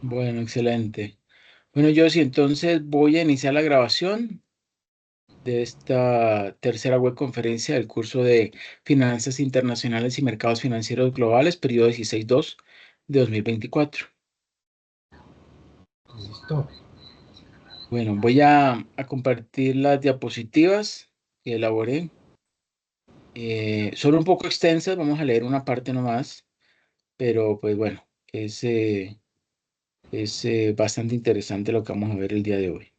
Bueno, excelente. Bueno, yo sí, entonces voy a iniciar la grabación de esta tercera web conferencia del curso de Finanzas Internacionales y Mercados Financieros Globales, periodo 16-2 de 2024. Listo. Bueno, voy a compartir las diapositivas que elaboré. Son un poco extensas, vamos a leer una parte nomás, pero pues bueno, es bastante interesante lo que vamos a ver el día de hoy.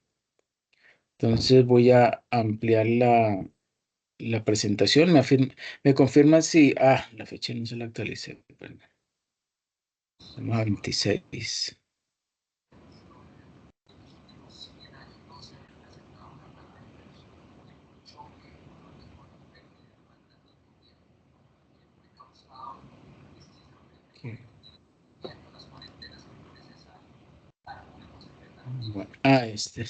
Entonces voy a ampliar la presentación. Me confirma si... la fecha no se la actualicé. Perdón. Estamos a 26. Ok. Bueno, este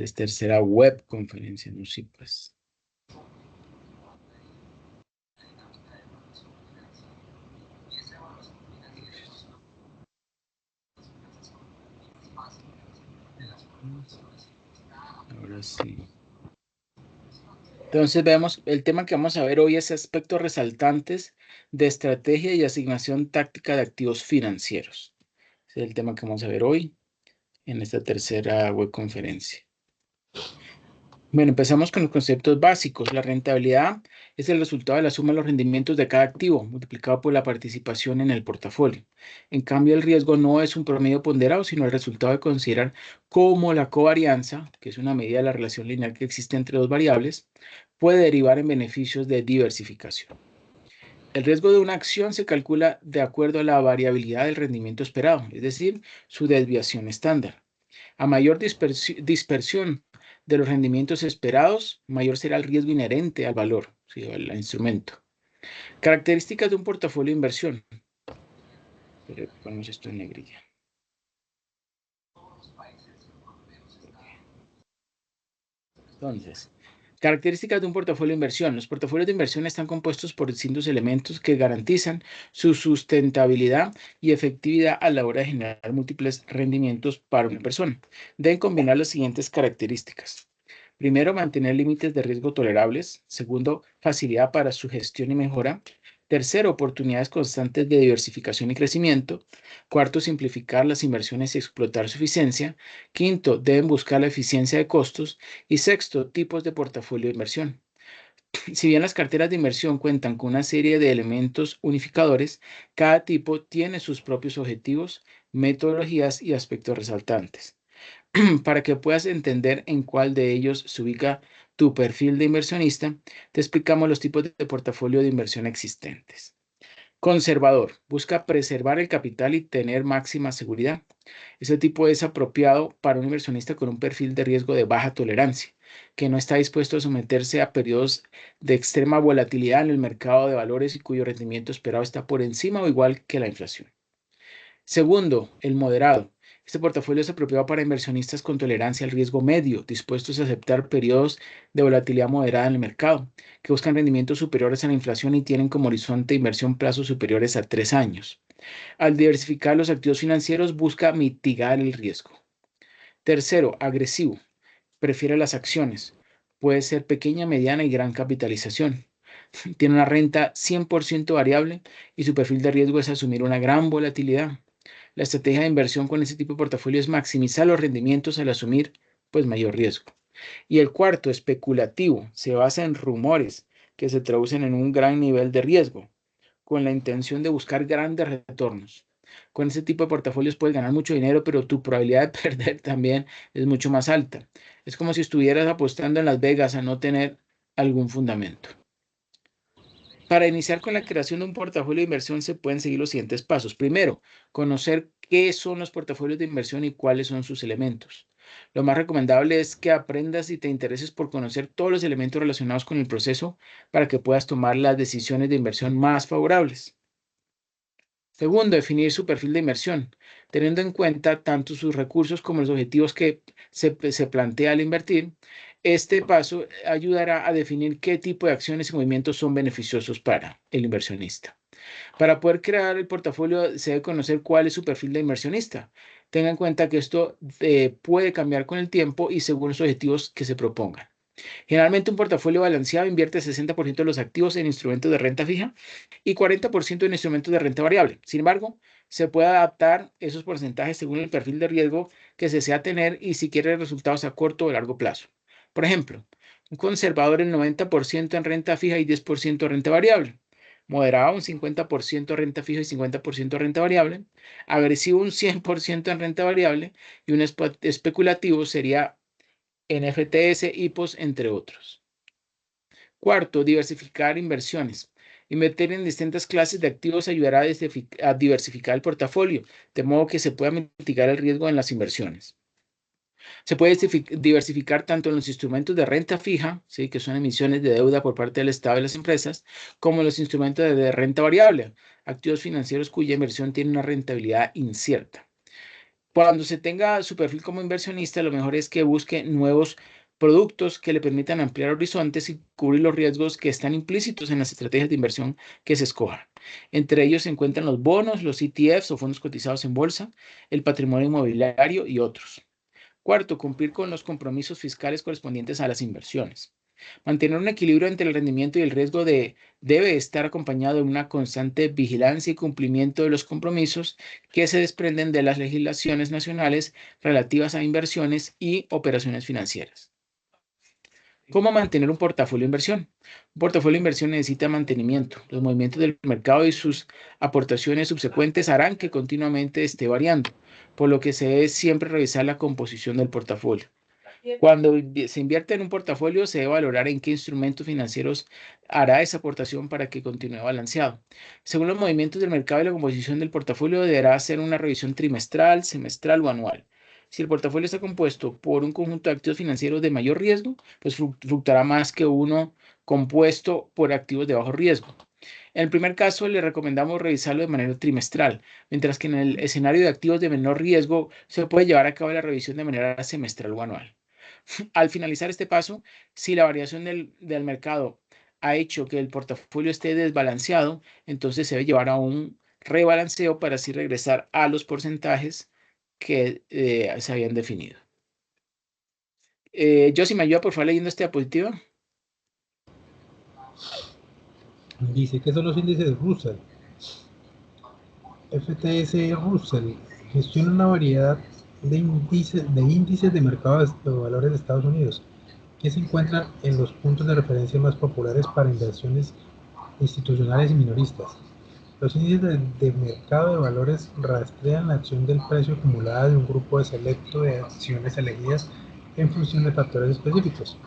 es tercera web conferencia, no sí, pues. Ahora sí. Entonces vemos, el tema que vamos a ver hoy es aspectos resaltantes de estrategia y asignación táctica de activos financieros. Ese es el tema que vamos a ver hoy en esta tercera web conferencia. Bueno, empezamos con los conceptos básicos. La rentabilidad es el resultado de la suma de los rendimientos de cada activo multiplicado por la participación en el portafolio. En cambio, el riesgo no es un promedio ponderado, sino el resultado de considerar cómo la covarianza, que es una medida de la relación lineal que existe entre dos variables, puede derivar en beneficios de diversificación. El riesgo de una acción se calcula de acuerdo a la variabilidad del rendimiento esperado, es decir, su desviación estándar. A mayor dispersión de los rendimientos esperados, mayor será el riesgo inherente al valor, ¿sí?, al instrumento. Características de un portafolio de inversión. Ponemos esto en negrilla. Entonces, características de un portafolio de inversión. Los portafolios de inversión están compuestos por distintos elementos que garantizan su sustentabilidad y efectividad a la hora de generar múltiples rendimientos para una persona. Deben combinar las siguientes características. Primero, mantener límites de riesgo tolerables. Segundo, facilidad para su gestión y mejora. Tercero, oportunidades constantes de diversificación y crecimiento. Cuarto, simplificar las inversiones y explotar su eficiencia. Quinto, deben buscar la eficiencia de costos. Y sexto, tipos de portafolio de inversión. Si bien las carteras de inversión cuentan con una serie de elementos unificadores, cada tipo tiene sus propios objetivos, metodologías y aspectos resaltantes. Para que puedas entender en cuál de ellos se ubica tu perfil de inversionista, te explicamos los tipos de portafolio de inversión existentes. Conservador. Busca preservar el capital y tener máxima seguridad. Ese tipo es apropiado para un inversionista con un perfil de riesgo de baja tolerancia, que no está dispuesto a someterse a periodos de extrema volatilidad en el mercado de valores y cuyo rendimiento esperado está por encima o igual que la inflación. Segundo, el moderado. Este portafolio es apropiado para inversionistas con tolerancia al riesgo medio, dispuestos a aceptar periodos de volatilidad moderada en el mercado, que buscan rendimientos superiores a la inflación y tienen como horizonte de inversión plazos superiores a 3 años. Al diversificar los activos financieros, busca mitigar el riesgo. Tercero, agresivo. Prefiere las acciones. Puede ser pequeña, mediana y gran capitalización. Tiene una renta 100% variable y su perfil de riesgo es asumir una gran volatilidad. La estrategia de inversión con ese tipo de portafolio es maximizar los rendimientos al asumir pues mayor riesgo. Y el cuarto, especulativo, se basa en rumores que se traducen en un gran nivel de riesgo, con la intención de buscar grandes retornos. Con ese tipo de portafolios puedes ganar mucho dinero, pero tu probabilidad de perder también es mucho más alta. Es como si estuvieras apostando en Las Vegas a no tener algún fundamento. Para iniciar con la creación de un portafolio de inversión se pueden seguir los siguientes pasos. Primero, conocer qué son los portafolios de inversión y cuáles son sus elementos. Lo más recomendable es que aprendas y te intereses por conocer todos los elementos relacionados con el proceso para que puedas tomar las decisiones de inversión más favorables. Segundo, definir su perfil de inversión, teniendo en cuenta tanto sus recursos como los objetivos que se plantea al invertir. Este paso ayudará a definir qué tipo de acciones y movimientos son beneficiosos para el inversionista. Para poder crear el portafolio se debe conocer cuál es su perfil de inversionista. Tenga en cuenta que esto puede cambiar con el tiempo y según los objetivos que se propongan. Generalmente un portafolio balanceado invierte 60% de los activos en instrumentos de renta fija y 40% en instrumentos de renta variable. Sin embargo, se puede adaptar esos porcentajes según el perfil de riesgo que se desea tener y si quiere resultados a corto o largo plazo. Por ejemplo, un conservador el 90% en renta fija y 10% en renta variable. Moderado un 50% renta fija y 50% renta variable. Agresivo un 100% en renta variable y un especulativo sería NFTs, HIPOs, entre otros. Cuarto, diversificar inversiones. Invertir en distintas clases de activos ayudará a diversificar el portafolio, de modo que se pueda mitigar el riesgo en las inversiones. Se puede diversificar tanto en los instrumentos de renta fija, ¿sí?, que son emisiones de deuda por parte del Estado y las empresas, como en los instrumentos de renta variable, activos financieros cuya inversión tiene una rentabilidad incierta. Cuando se tenga su perfil como inversionista, lo mejor es que busque nuevos productos que le permitan ampliar horizontes y cubrir los riesgos que están implícitos en las estrategias de inversión que se escojan. Entre ellos se encuentran los bonos, los ETFs o fondos cotizados en bolsa, el patrimonio inmobiliario y otros. Cuarto, cumplir con los compromisos fiscales correspondientes a las inversiones. Mantener un equilibrio entre el rendimiento y el riesgo debe estar acompañado de una constante vigilancia y cumplimiento de los compromisos que se desprenden de las legislaciones nacionales relativas a inversiones y operaciones financieras. ¿Cómo mantener un portafolio de inversión? Un portafolio de inversión necesita mantenimiento. Los movimientos del mercado y sus aportaciones subsecuentes harán que continuamente esté variando, por lo que se debe siempre revisar la composición del portafolio. Cuando se invierte en un portafolio, se debe valorar en qué instrumentos financieros hará esa aportación para que continúe balanceado. Según los movimientos del mercado y la composición del portafolio, deberá hacer una revisión trimestral, semestral o anual. Si el portafolio está compuesto por un conjunto de activos financieros de mayor riesgo, pues fluctuará más que uno compuesto por activos de bajo riesgo. En el primer caso, le recomendamos revisarlo de manera trimestral, mientras que en el escenario de activos de menor riesgo se puede llevar a cabo la revisión de manera semestral o anual. Al finalizar este paso, si la variación del mercado ha hecho que el portafolio esté desbalanceado, entonces se debe llevar a un rebalanceo para así regresar a los porcentajes que se habían definido. Josie, ¿me ayuda por favor leyendo esta diapositiva? Dice que son los índices Russell. FTSE Russell gestiona una variedad de índices de mercado de valores de Estados Unidos que se encuentran en los puntos de referencia más populares para inversiones institucionales y minoristas. Los índices de mercado de valores rastrean la acción del precio acumulada de un grupo selecto de acciones elegidas en función de factores específicos.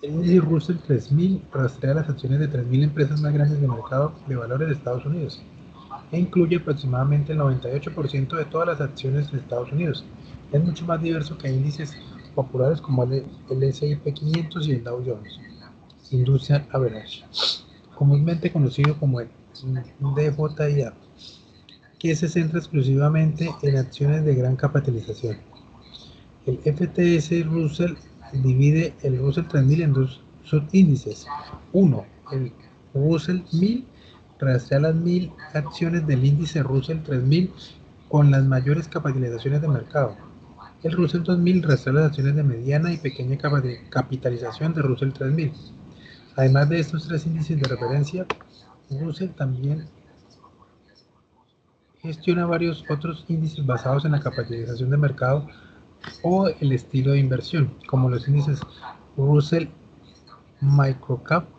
El índice Russell 3000 rastrea las acciones de 3000 empresas más grandes de mercado de valores de Estados Unidos e incluye aproximadamente el 98% de todas las acciones de Estados Unidos. Es mucho más diverso que índices populares como el S&P 500 y el Dow Jones Industrial Average, comúnmente conocido como el DJIA, que se centra exclusivamente en acciones de gran capitalización. El FTSE Russell divide el Russell 3000 en dos subíndices. Uno, el Russell 1000, rastrea las 1000 acciones del índice Russell 3000 con las mayores capitalizaciones de mercado. El Russell 2000 rastrea las acciones de mediana y pequeña capitalización de Russell 3000. Además de estos tres índices de referencia, Russell también gestiona varios otros índices basados en la capitalización de mercado o el estilo de inversión, como los índices Russell Microcap,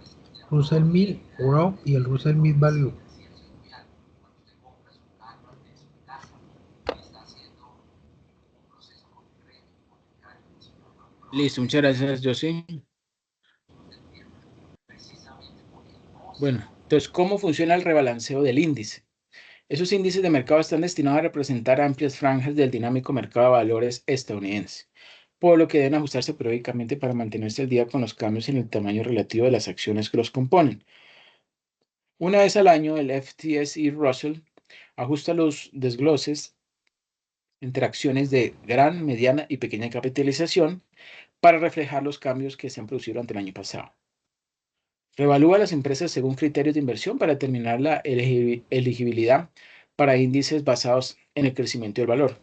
Russell 1000 Growth y el Russell Mid Value. Listo, muchas gracias, Josie. Bueno, entonces, ¿cómo funciona el rebalanceo del índice? Esos índices de mercado están destinados a representar amplias franjas del dinámico mercado de valores estadounidense, por lo que deben ajustarse periódicamente para mantenerse al día con los cambios en el tamaño relativo de las acciones que los componen. Una vez al año, el FTSE Russell ajusta los desgloses entre acciones de gran, mediana y pequeña capitalización para reflejar los cambios que se han producido durante el año pasado. Revalúa las empresas según criterios de inversión para determinar la elegibilidad para índices basados en el crecimiento del valor.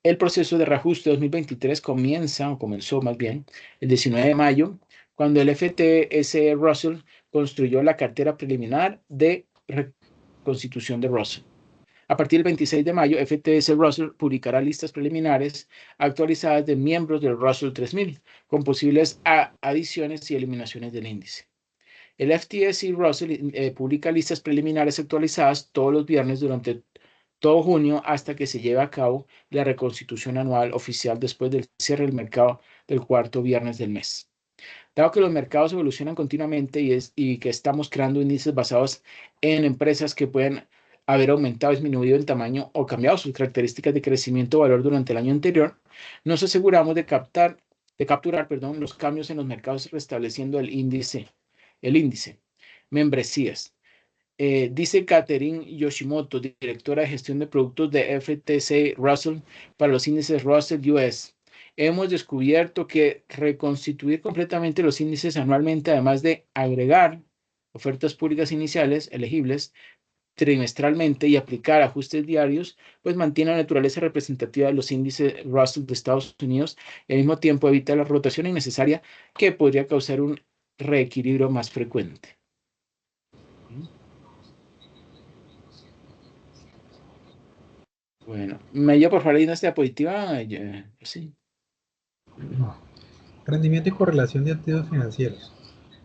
El proceso de reajuste 2023 comenzó más bien, el 19 de mayo, cuando el FTSE Russell construyó la cartera preliminar de reconstitución de Russell. A partir del 26 de mayo, FTSE Russell publicará listas preliminares actualizadas de miembros del Russell 3000, con posibles adiciones y eliminaciones del índice. El FTSE Russell publica listas preliminares actualizadas todos los viernes durante todo junio hasta que se lleve a cabo la reconstitución anual oficial después del cierre del mercado del cuarto viernes del mes. Dado que los mercados evolucionan continuamente y que estamos creando índices basados en empresas que pueden haber aumentado, disminuido en tamaño o cambiado sus características de crecimiento o valor durante el año anterior, nos aseguramos de capturar, los cambios en los mercados restableciendo el índice. Membresías. Dice Catherine Yoshimoto, directora de gestión de productos de FTSE Russell para los índices Russell US. Hemos descubierto que reconstituir completamente los índices anualmente, además de agregar ofertas públicas iniciales elegibles trimestralmente y aplicar ajustes diarios, pues mantiene la naturaleza representativa de los índices Russell de Estados Unidos y al mismo tiempo evita la rotación innecesaria que podría causar un reequilibrio más frecuente. Bueno, me llevo por favor la diapositiva. Sí. Rendimiento y correlación de activos financieros.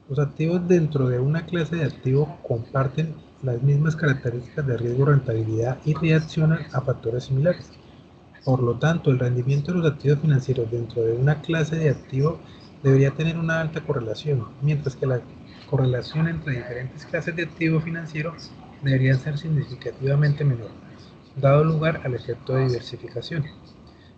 Los activos dentro de una clase de activos comparten las mismas características de riesgo, rentabilidad y reaccionan a factores similares. Por lo tanto, el rendimiento de los activos financieros dentro de una clase de activos debería tener una alta correlación, mientras que la correlación entre diferentes clases de activos financieros debería ser significativamente menor, dado lugar al efecto de diversificación.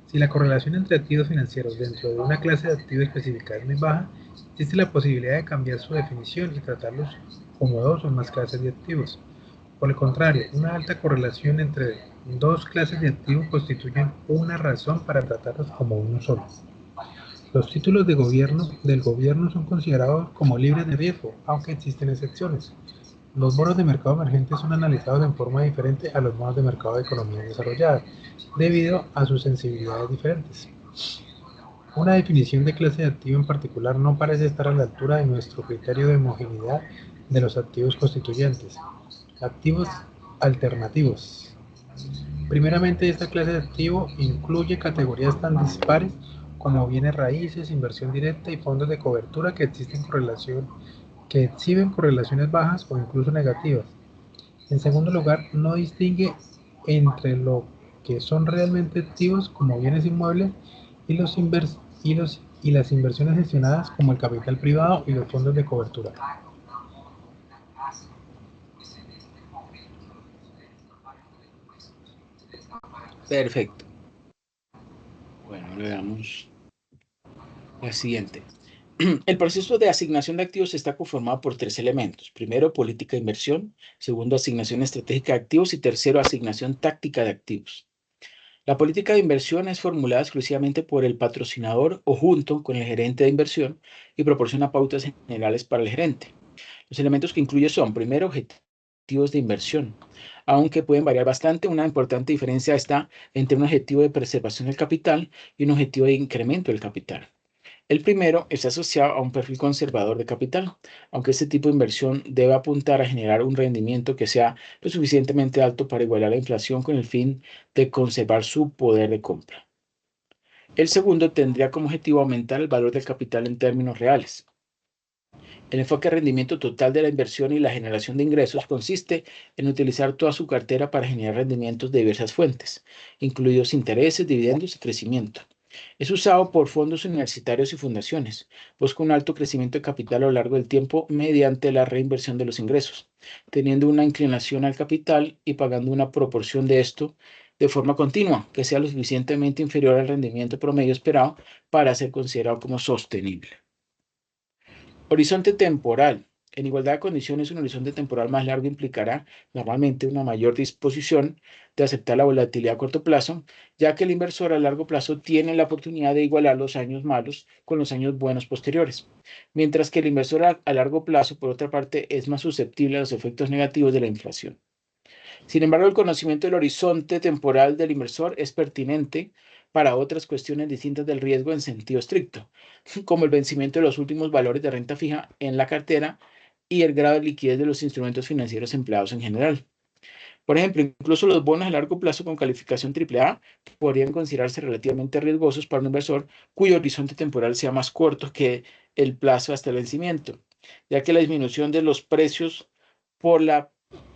Si la correlación entre activos financieros dentro de una clase de activos específica es muy baja, existe la posibilidad de cambiar su definición y tratarlos como dos o más clases de activos. Por el contrario, una alta correlación entre dos clases de activos constituye una razón para tratarlos como uno solo. Los títulos del gobierno son considerados como libres de riesgo, aunque existen excepciones. Los bonos de mercado emergente son analizados en forma diferente a los bonos de mercado de economías desarrolladas, debido a sus sensibilidades diferentes. Una definición de clase de activo en particular no parece estar a la altura de nuestro criterio de homogeneidad de los activos constituyentes. Activos alternativos. Primeramente, esta clase de activo incluye categorías tan dispares como bienes raíces, inversión directa y fondos de cobertura que exhiben correlaciones bajas o incluso negativas. En segundo lugar, no distingue entre lo que son realmente activos como bienes inmuebles y las inversiones gestionadas como el capital privado y los fondos de cobertura. Perfecto. Bueno, le damos la siguiente. El proceso de asignación de activos está conformado por tres elementos. Primero, política de inversión. Segundo, asignación estratégica de activos. Y tercero, asignación táctica de activos. La política de inversión es formulada exclusivamente por el patrocinador o junto con el gerente de inversión y proporciona pautas generales para el gerente. Los elementos que incluye son, primero, objetivos de inversión. Aunque pueden variar bastante, una importante diferencia está entre un objetivo de preservación del capital y un objetivo de incremento del capital. El primero está asociado a un perfil conservador de capital, aunque este tipo de inversión debe apuntar a generar un rendimiento que sea lo suficientemente alto para igualar la inflación con el fin de conservar su poder de compra. El segundo tendría como objetivo aumentar el valor del capital en términos reales. El enfoque de rendimiento total de la inversión y la generación de ingresos consiste en utilizar toda su cartera para generar rendimientos de diversas fuentes, incluidos intereses, dividendos y crecimiento. Es usado por fondos universitarios y fundaciones. Busca un alto crecimiento de capital a lo largo del tiempo mediante la reinversión de los ingresos, teniendo una inclinación al capital y pagando una proporción de esto de forma continua, que sea lo suficientemente inferior al rendimiento promedio esperado para ser considerado como sostenible. Horizonte temporal. En igualdad de condiciones, un horizonte temporal más largo implicará normalmente una mayor disposición de aceptar la volatilidad a corto plazo, ya que el inversor a largo plazo tiene la oportunidad de igualar los años malos con los años buenos posteriores, mientras que el inversor a largo plazo, por otra parte, es más susceptible a los efectos negativos de la inflación. Sin embargo, el conocimiento del horizonte temporal del inversor es pertinente para otras cuestiones distintas del riesgo en sentido estricto, como el vencimiento de los últimos valores de renta fija en la cartera y el grado de liquidez de los instrumentos financieros empleados en general. Por ejemplo, incluso los bonos a largo plazo con calificación AAA podrían considerarse relativamente riesgosos para un inversor cuyo horizonte temporal sea más corto que el plazo hasta el vencimiento, ya que la disminución de los precios por la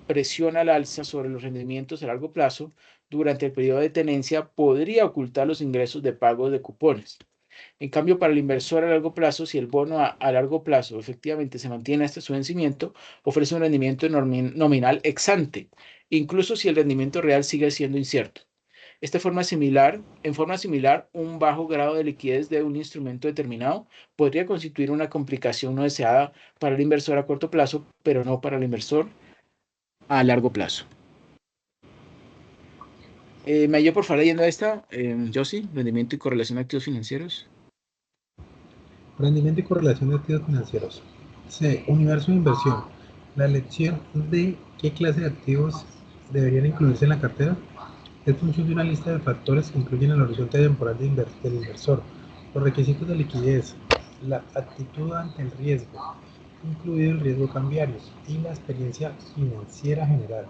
presión al alza sobre los rendimientos a largo plazo durante el periodo de tenencia podría ocultar los ingresos de pago de cupones. En cambio, para el inversor a largo plazo, si el bono a largo plazo efectivamente se mantiene hasta su vencimiento, ofrece un rendimiento nominal ex ante, incluso si el rendimiento real sigue siendo incierto. En forma similar, un bajo grado de liquidez de un instrumento determinado podría constituir una complicación no deseada para el inversor a corto plazo, pero no para el inversor a largo plazo. ¿Me ayudo por favor leyendo esta? Josie, rendimiento y correlación de activos financieros. Rendimiento y correlación de activos financieros. C. Universo de inversión. La elección de qué clase de activos deberían incluirse en la cartera es función de una lista de factores que incluyen el horizonte temporal del inversor, los requisitos de liquidez, la actitud ante el riesgo, incluido el riesgo cambiario, y la experiencia financiera general.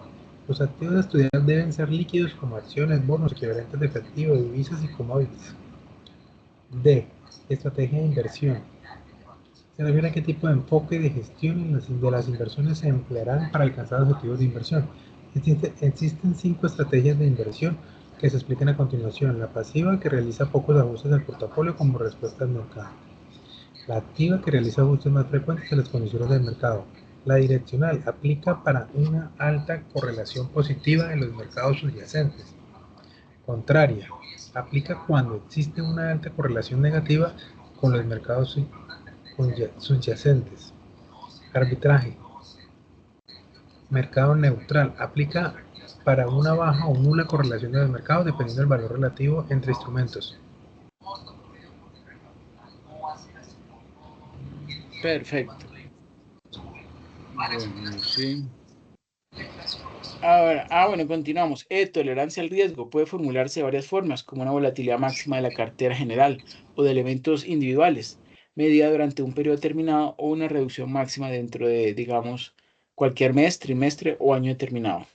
Los activos a estudiar deben ser líquidos como acciones, bonos, equivalentes de efectivo, divisas y commodities. D. Estrategia de inversión. Se refiere a qué tipo de enfoque de gestión de las inversiones se emplearán para alcanzar objetivos de inversión. Existen 5 estrategias de inversión que se explican a continuación. La pasiva, que realiza pocos ajustes al portafolio como respuesta al mercado. La activa, que realiza ajustes más frecuentes a las condiciones del mercado. La direccional aplica para una alta correlación positiva de los mercados subyacentes. Contraria, aplica cuando existe una alta correlación negativa con los mercados subyacentes. Arbitraje. Mercado neutral. Aplica para una baja o nula correlación de los mercados dependiendo del valor relativo entre instrumentos. Perfecto. Bueno, sí. Ahora, bueno, continuamos. Tolerancia al riesgo puede formularse de varias formas, como una volatilidad máxima de la cartera general o de elementos individuales, medida durante un periodo determinado o una reducción máxima dentro de, digamos, cualquier mes, trimestre o año determinado.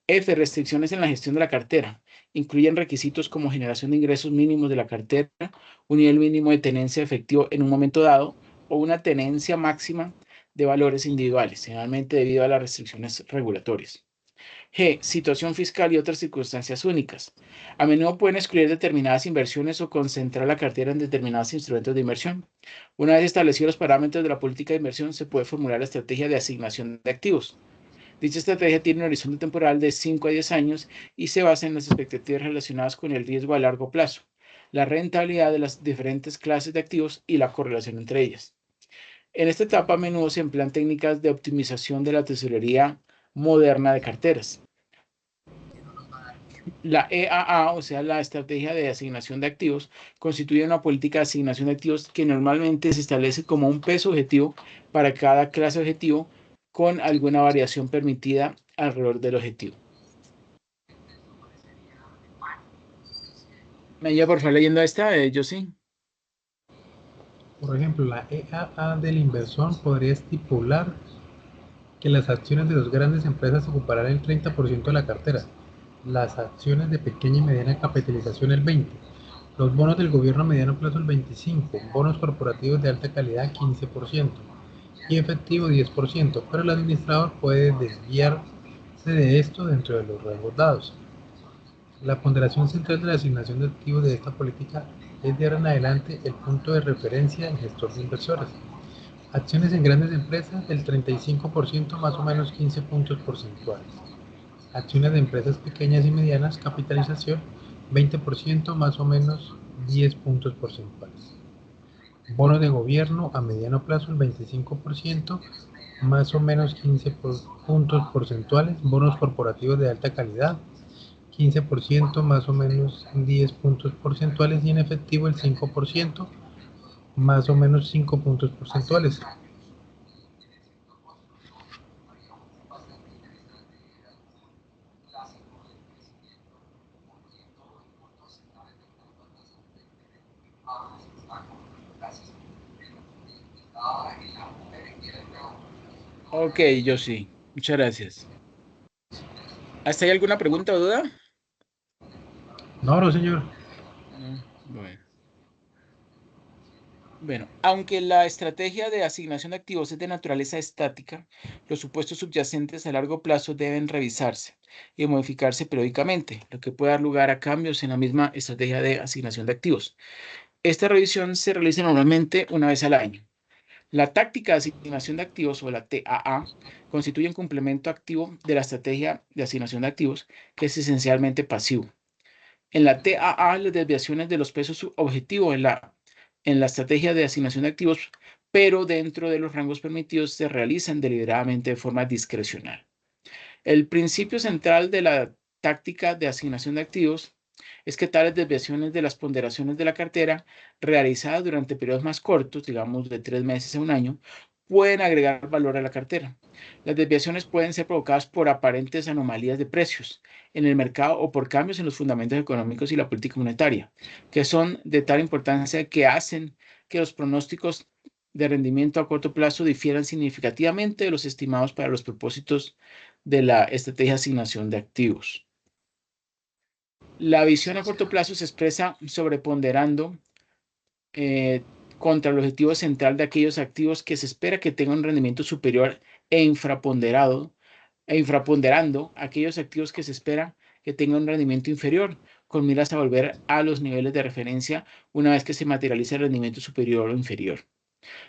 F. Restricciones en la gestión de la cartera. Incluyen requisitos como generación de ingresos mínimos de la cartera, un nivel mínimo de tenencia de efectivo en un momento dado o una tenencia máxima de valores individuales, generalmente debido a las restricciones regulatorias. G. Situación fiscal y otras circunstancias únicas. A menudo pueden excluir determinadas inversiones o concentrar la cartera en determinados instrumentos de inversión. Una vez establecidos los parámetros de la política de inversión, se puede formular la estrategia de asignación de activos. Dicha estrategia tiene un horizonte temporal de 5 a 10 años y se basa en las expectativas relacionadas con el riesgo a largo plazo, la rentabilidad de las diferentes clases de activos y la correlación entre ellas. En esta etapa a menudo se emplean técnicas de optimización de la tesorería moderna de carteras. La EAA, o sea, la estrategia de asignación de activos, constituye una política de asignación de activos que normalmente se establece como un peso objetivo para cada clase objetivo con alguna variación permitida alrededor del objetivo. ¿Me ayuda por favor leyendo esta? Yo sí. Por ejemplo, la EAA del inversor podría estipular que las acciones de dos grandes empresas ocuparán el 30% de la cartera, las acciones de pequeña y mediana capitalización el 20%, los bonos del gobierno a mediano plazo el 25%, bonos corporativos de alta calidad 15% y efectivo 10%, pero el administrador puede desviarse de esto dentro de los rangos dados. La ponderación central de la asignación de activos de esta política es de ahora en adelante el punto de referencia del gestor de inversores. Acciones en grandes empresas del 35% más o menos 15 puntos porcentuales. Acciones de empresas pequeñas y medianas, capitalización 20% más o menos 10 puntos porcentuales. Bonos de gobierno a mediano plazo el 25% más o menos 15 puntos porcentuales, bonos corporativos de alta calidad, 15%, más o menos 10 puntos porcentuales, y en efectivo el 5%, más o menos 5 puntos porcentuales. Ok, yo sí. Muchas gracias. ¿Hasta ahí alguna pregunta o duda? No, no, señor. No. Bueno. Bueno, aunque la estrategia de asignación de activos es de naturaleza estática, los supuestos subyacentes a largo plazo deben revisarse y modificarse periódicamente, lo que puede dar lugar a cambios en la misma estrategia de asignación de activos. Esta revisión se realiza normalmente una vez al año. La táctica de asignación de activos, o la TAA, constituye un complemento activo de la estrategia de asignación de activos, que es esencialmente pasivo. En la TAA, las desviaciones de los pesos objetivo en la estrategia de asignación de activos, pero dentro de los rangos permitidos, se realizan deliberadamente de forma discrecional. El principio central de la táctica de asignación de activos es que tales desviaciones de las ponderaciones de la cartera, realizadas durante periodos más cortos, digamos de 3 meses a un año, pueden agregar valor a la cartera. Las desviaciones pueden ser provocadas por aparentes anomalías de precios en el mercado o por cambios en los fundamentos económicos y la política monetaria, que son de tal importancia que hacen que los pronósticos de rendimiento a corto plazo difieran significativamente de los estimados para los propósitos de la estrategia de asignación de activos. La visión a corto plazo se expresa sobreponderando eh, contra el objetivo central de aquellos activos que se espera que tengan un rendimiento superior e infraponderando aquellos activos que se espera que tengan un rendimiento inferior, con miras a volver a los niveles de referencia una vez que se materialice el rendimiento superior o inferior.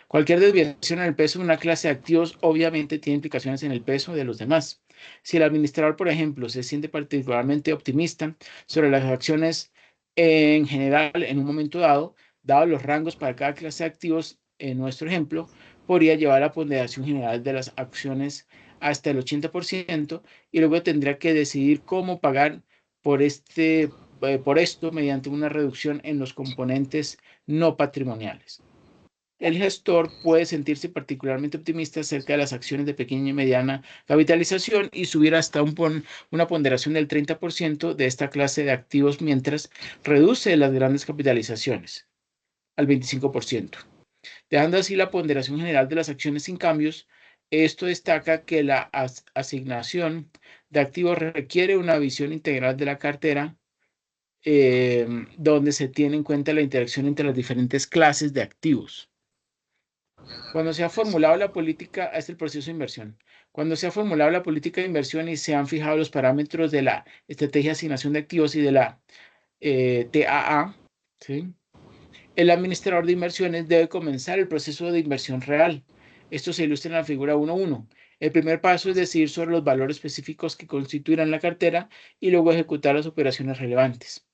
Cualquier desviación en el peso de una clase de activos obviamente tiene implicaciones en el peso de los demás. Si el administrador, por ejemplo, se siente particularmente optimista sobre las acciones en general en un momento dado, dados los rangos para cada clase de activos, en nuestro ejemplo, podría llevar la ponderación general de las acciones hasta el 80% y luego tendría que decidir cómo pagar por esto mediante una reducción en los componentes no patrimoniales. El gestor puede sentirse particularmente optimista acerca de las acciones de pequeña y mediana capitalización y subir hasta una ponderación del 30% de esta clase de activos, mientras reduce las grandes capitalizaciones al 25%, dejando así la ponderación general de las acciones sin cambios. Esto destaca que la asignación de activos requiere una visión integral de la cartera, donde se tiene en cuenta la interacción entre las diferentes clases de activos. Cuando se ha formulado la política, es el proceso de inversión. Cuando se ha formulado la política de inversión y se han fijado los parámetros de la estrategia de asignación de activos y de la TAA, ¿sí? El administrador de inversiones debe comenzar el proceso de inversión real. Esto se ilustra en la figura 1.1. El primer paso es decidir sobre los valores específicos que constituirán la cartera y luego ejecutar las operaciones relevantes.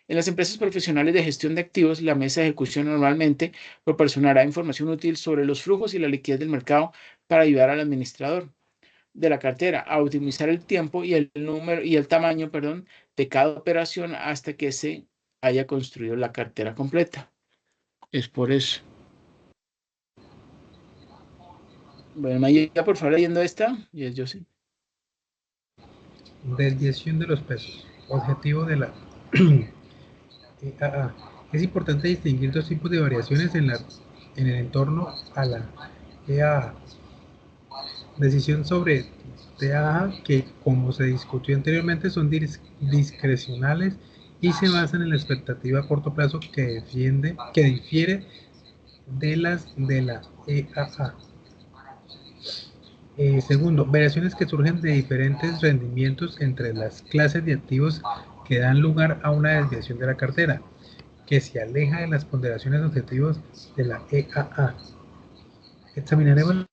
En las empresas profesionales de gestión de activos, la mesa de ejecución normalmente proporcionará información útil sobre los flujos y la liquidez del mercado para ayudar al administrador de la cartera a optimizar el tiempo y el número y el tamaño, perdón, de cada operación hasta que se haya construido la cartera completa. Es por eso. Bueno, Maya, por favor, leyendo esta. Y yo sí. Desviación de los pesos. Objetivo de la EAA. Es importante distinguir dos tipos de variaciones en el entorno a la EAA. Decisión sobre TAA que, como se discutió anteriormente, son discrecionales y se basan en la expectativa a corto plazo que difiere de las de la EAA. Segundo, variaciones que surgen de diferentes rendimientos entre las clases de activos que dan lugar a una desviación de la cartera, que se aleja de las ponderaciones objetivos de la EAA. Examinaremos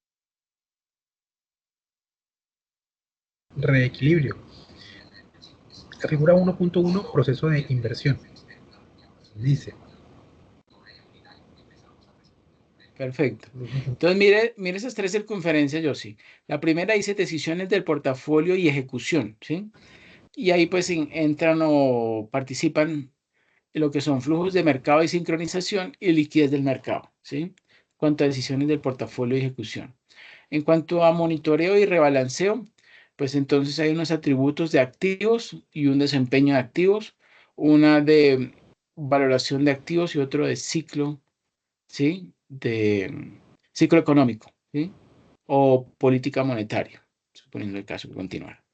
reequilibrio. La figura 1.1, proceso de inversión. Dice, Perfecto. Entonces, mire esas tres circunferencias, yo sí. La primera dice decisiones del portafolio y ejecución, ¿sí? Y ahí pues entran o participan lo que son flujos de mercado y sincronización y liquidez del mercado, ¿sí? En cuanto a decisiones del portafolio y ejecución. En cuanto a monitoreo y rebalanceo, pues entonces hay unos atributos de activos y un desempeño de activos, una de valoración de activos y otro de ciclo, ¿sí? De ciclo económico, ¿sí? O política monetaria, suponiendo el caso que continuara.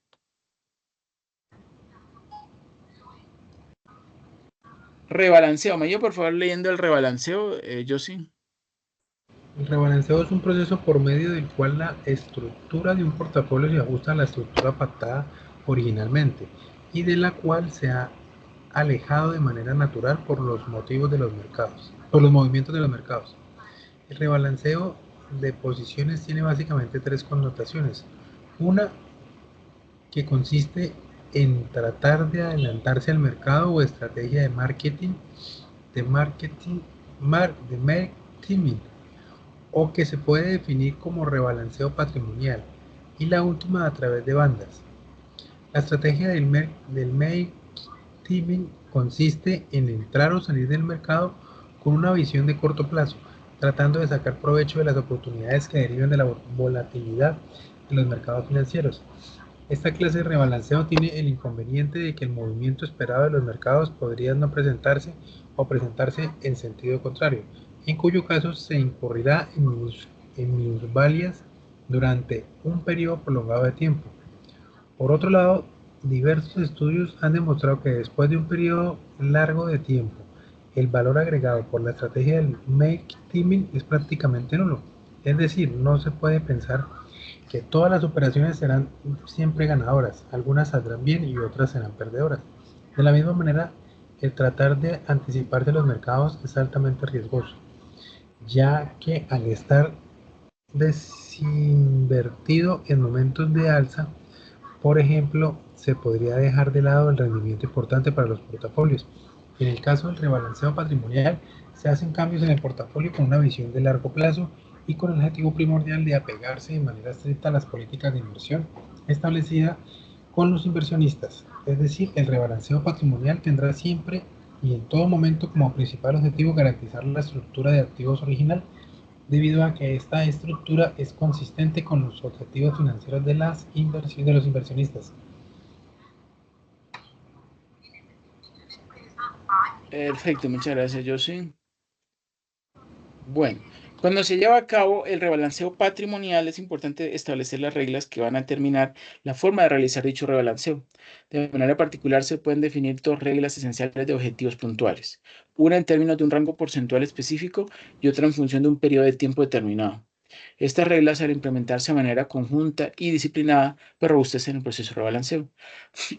Rebalanceo, me ayuda por favor leyendo el rebalanceo, yo sí. El rebalanceo es un proceso por medio del cual la estructura de un portafolio se ajusta a la estructura pactada originalmente y de la cual se ha alejado de manera natural por los motivos de los mercados, por los movimientos de los mercados. El rebalanceo de posiciones tiene básicamente tres connotaciones. Una que consiste en tratar de adelantarse al mercado o estrategia de marketing, o que se puede definir como rebalanceo patrimonial, y la última a través de bandas. La estrategia del marketing consiste en entrar o salir del mercado con una visión de corto plazo, tratando de sacar provecho de las oportunidades que derivan de la volatilidad de los mercados financieros. Esta clase de rebalanceo tiene el inconveniente de que el movimiento esperado de los mercados podría no presentarse o presentarse en sentido contrario, en cuyo caso se incurrirá en minusvalías durante un periodo prolongado de tiempo. Por otro lado, diversos estudios han demostrado que después de un periodo largo de tiempo, el valor agregado por la estrategia del make teaming es prácticamente nulo. Es decir, no se puede pensar que todas las operaciones serán siempre ganadoras, algunas saldrán bien y otras serán perdedoras. De la misma manera, el tratar de anticiparse a los mercados es altamente riesgoso, ya que al estar desinvertido en momentos de alza, por ejemplo, se podría dejar de lado el rendimiento importante para los portafolios. En el caso del rebalanceo patrimonial, se hacen cambios en el portafolio con una visión de largo plazo y con el objetivo primordial de apegarse de manera estricta a las políticas de inversión establecidas con los inversionistas. Es decir, el rebalanceo patrimonial tendrá siempre y en todo momento como principal objetivo garantizar la estructura de activos original, debido a que esta estructura es consistente con los objetivos financieros de los inversionistas. Perfecto, muchas gracias, yo sí. Bueno, cuando se lleva a cabo el rebalanceo patrimonial es importante establecer las reglas que van a determinar la forma de realizar dicho rebalanceo. De manera particular se pueden definir dos reglas esenciales de objetivos puntuales, una en términos de un rango porcentual específico y otra en función de un periodo de tiempo determinado. Estas reglas, al implementarse de manera conjunta y disciplinada, pues robustecen el proceso de rebalanceo.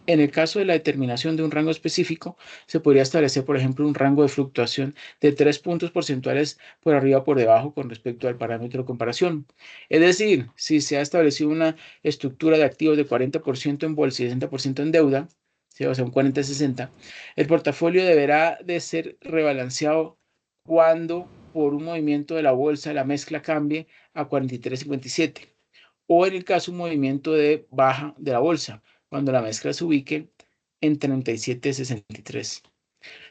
En el caso de la determinación de un rango específico, se podría establecer, por ejemplo, un rango de fluctuación de 3 puntos porcentuales por arriba o por debajo con respecto al parámetro de comparación. Es decir, si se ha establecido una estructura de activos de 40% en bolsa y 60% en deuda, ¿sí? O sea, un 40-60, el portafolio deberá de ser rebalanceado cuando por un movimiento de la bolsa la mezcla cambie a 43-57, o en el caso un movimiento de baja de la bolsa cuando la mezcla se ubique en 37-63.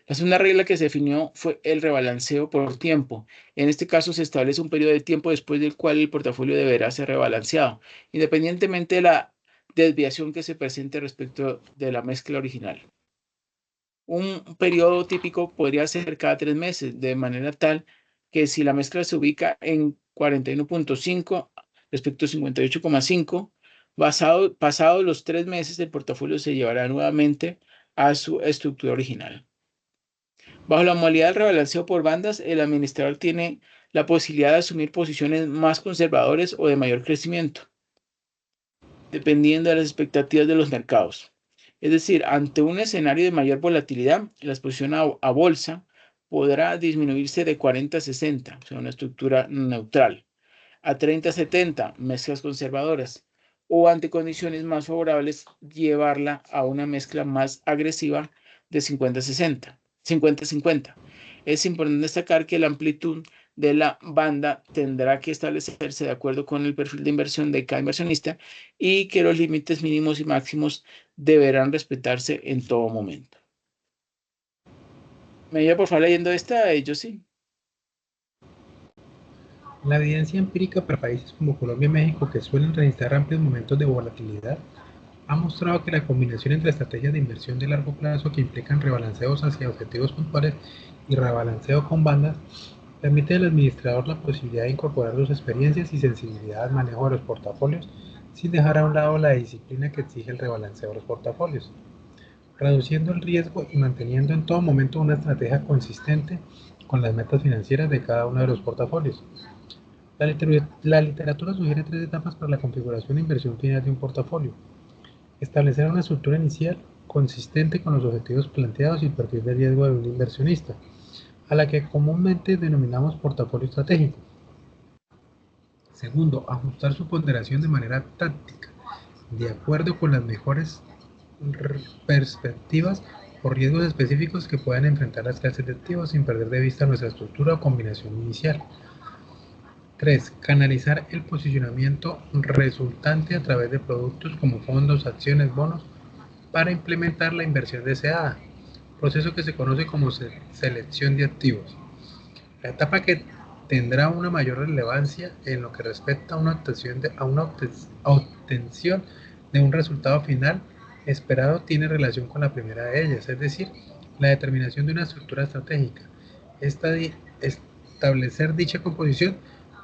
La segunda regla que se definió fue el rebalanceo por tiempo. En este caso se establece un periodo de tiempo después del cual el portafolio deberá ser rebalanceado, independientemente de la desviación que se presente respecto de la mezcla original. Un periodo típico podría ser cada 3 meses, de manera tal que si la mezcla se ubica en 41.5 respecto a 58,5, pasados los 3 meses, el portafolio se llevará nuevamente a su estructura original. Bajo la modalidad del rebalanceo por bandas, el administrador tiene la posibilidad de asumir posiciones más conservadoras o de mayor crecimiento, dependiendo de las expectativas de los mercados. Es decir, ante un escenario de mayor volatilidad, la exposición a bolsa podrá disminuirse de 40-60, o sea, una estructura neutral, a 30-70, mezclas conservadoras, o ante condiciones más favorables, llevarla a una mezcla más agresiva de 50-60, 50-50. Es importante destacar que la amplitud de la banda tendrá que establecerse de acuerdo con el perfil de inversión de cada inversionista y que los límites mínimos y máximos deberán respetarse en todo momento. ¿Me iba por favor leyendo esta? Yo sí. La evidencia empírica para países como Colombia y México, que suelen registrar amplios momentos de volatilidad, ha mostrado que la combinación entre estrategias de inversión de largo plazo que implican rebalanceos hacia objetivos puntuales y rebalanceo con bandas permite al administrador la posibilidad de incorporar sus experiencias y sensibilidad al manejo de los portafolios sin dejar a un lado la disciplina que exige el rebalanceo de los portafolios, reduciendo el riesgo y manteniendo en todo momento una estrategia consistente con las metas financieras de cada uno de los portafolios. La literatura sugiere tres etapas para la configuración e inversión final de un portafolio. Establecer una estructura inicial consistente con los objetivos planteados y el perfil de riesgo de un inversionista, a la que comúnmente denominamos portafolio estratégico. Segundo, ajustar su ponderación de manera táctica, de acuerdo con las mejores perspectivas o riesgos específicos que puedan enfrentar las clases de activos sin perder de vista nuestra estructura o combinación inicial. 3. Canalizar el posicionamiento resultante a través de productos como fondos, acciones, bonos para implementar la inversión deseada, proceso que se conoce como selección de activos. La etapa que tendrá una mayor relevancia en lo que respecta a una obtención de un resultado final esperado tiene relación con la primera de ellas, es decir, la determinación de una estructura estratégica. Establecer dicha composición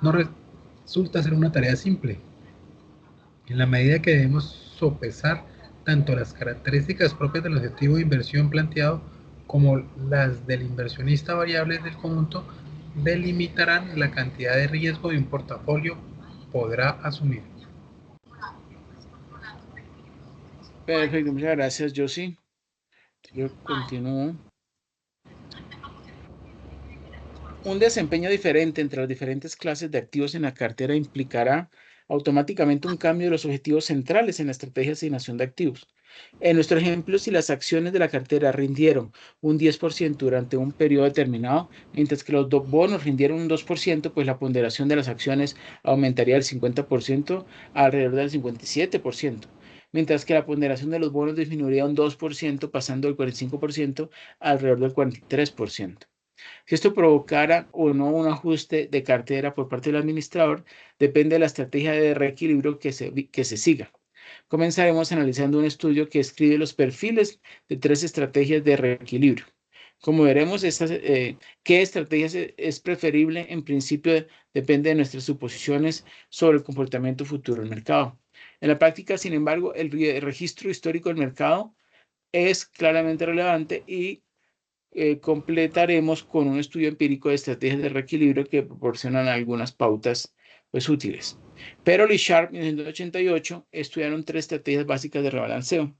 no resulta ser una tarea simple, en la medida que debemos sopesar tanto las características propias del objetivo de inversión planteado como las del inversionista variables del conjunto delimitarán la cantidad de riesgo de un portafolio podrá asumir. Perfecto, muchas gracias, Josie. Yo continúo. Un desempeño diferente entre las diferentes clases de activos en la cartera implicará automáticamente un cambio de los objetivos centrales en la estrategia de asignación de activos. En nuestro ejemplo, si las acciones de la cartera rindieron un 10% durante un periodo determinado, mientras que los bonos rindieron un 2%, pues la ponderación de las acciones aumentaría del 50% a alrededor del 57%, mientras que la ponderación de los bonos disminuiría un 2%, pasando del 45% a alrededor del 43%. Si esto provocara o no un ajuste de cartera por parte del administrador, depende de la estrategia de reequilibrio que se siga. Comenzaremos analizando un estudio que describe los perfiles de tres estrategias de reequilibrio. Como veremos, qué estrategia es preferible, en principio depende de nuestras suposiciones sobre el comportamiento futuro del mercado. En la práctica, sin embargo, el registro histórico del mercado es claramente relevante y completaremos con un estudio empírico de estrategias de reequilibrio que proporcionan algunas pautas pues, útiles. Pero y Sharp en 1988 estudiaron tres estrategias básicas de rebalanceo: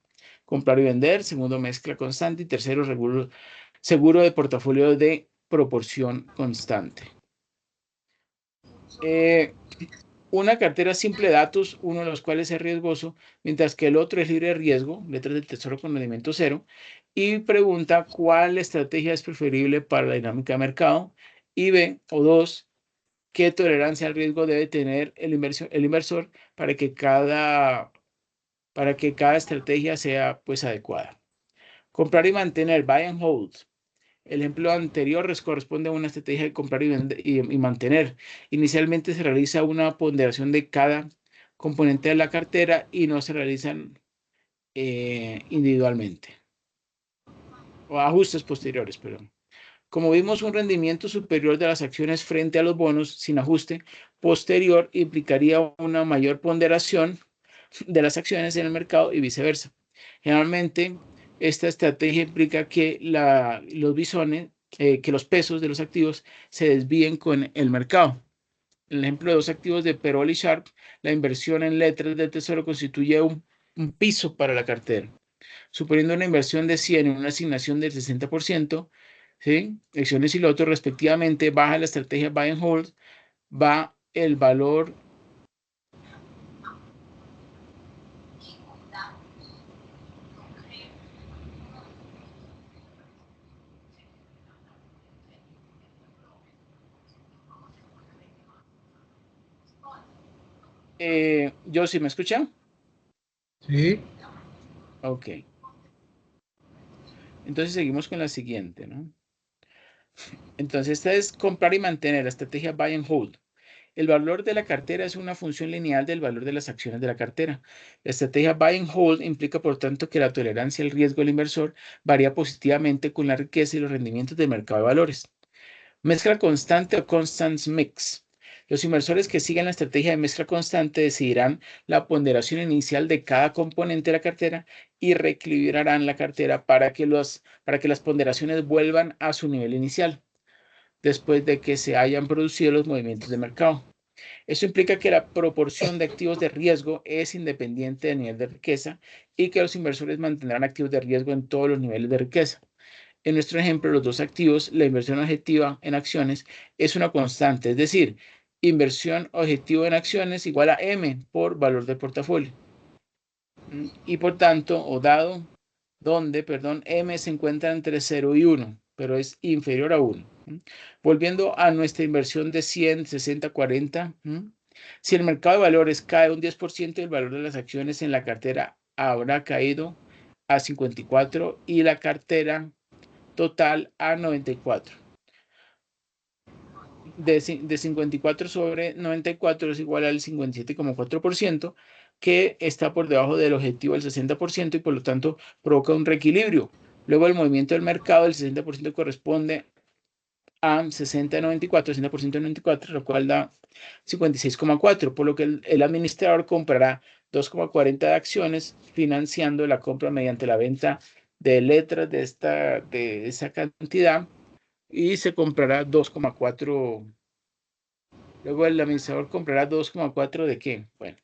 comprar y vender, segundo, mezcla constante y tercero, seguro de portafolio de proporción constante. Una cartera simple de datos, uno de los cuales es riesgoso, mientras que el otro es libre de riesgo, letras del tesoro con rendimiento cero, y pregunta cuál estrategia es preferible para la dinámica de mercado, y B, o dos, qué tolerancia al riesgo debe tener el inversor para que cada estrategia sea pues adecuada. Comprar y mantener, buy and hold. El ejemplo anterior corresponde a una estrategia de comprar y mantener. Inicialmente se realiza una ponderación de cada componente de la cartera y no se realizan individualmente. O ajustes posteriores, perdón. Como vimos, un rendimiento superior de las acciones frente a los bonos sin ajuste posterior implicaría una mayor ponderación de las acciones en el mercado y viceversa. Generalmente, esta estrategia implica que que los pesos de los activos se desvíen con el mercado. En el ejemplo de dos activos de Perol y Sharp, la inversión en letras del tesoro constituye un piso para la cartera. Suponiendo una inversión de 100 en una asignación del 60%, ¿sí? Acciones y lotos respectivamente, baja la estrategia buy and hold, va el valor Yo sí me escuchan. Sí. Ok. Entonces seguimos con la siguiente, ¿no? Entonces, esta es comprar y mantener la estrategia buy and hold. El valor de la cartera es una función lineal del valor de las acciones de la cartera. La estrategia buy and hold implica, por tanto, que la tolerancia al riesgo del inversor varía positivamente con la riqueza y los rendimientos del mercado de valores. Mezcla constante o constant mix. Los inversores que siguen la estrategia de mezcla constante decidirán la ponderación inicial de cada componente de la cartera y reequilibrarán la cartera para que las ponderaciones vuelvan a su nivel inicial, después de que se hayan producido los movimientos de mercado. Esto implica que la proporción de activos de riesgo es independiente del nivel de riqueza y que los inversores mantendrán activos de riesgo en todos los niveles de riqueza. En nuestro ejemplo, los dos activos, la inversión objetiva en acciones es una constante, es decir, inversión objetivo en acciones igual a M por valor del portafolio. Y por tanto, o dado, donde, perdón, M se encuentra entre 0 y 1, pero es inferior a 1. Volviendo a nuestra inversión de 100, 60, 40, si el mercado de valores cae un 10%, el valor de las acciones en la cartera habrá caído a 54 y la cartera total a 94. De 54 sobre 94 es igual al 57,4%, que está por debajo del objetivo del 60% y por lo tanto provoca un reequilibrio. Luego el movimiento del mercado del 60% corresponde a 60,94, 60% de 94, lo cual da 56,4, por lo que el administrador comprará 2,40 de acciones, financiando la compra mediante la venta de letras de esa cantidad, y se comprará 2,4. Luego el administrador comprará 2,4 de qué. Bueno,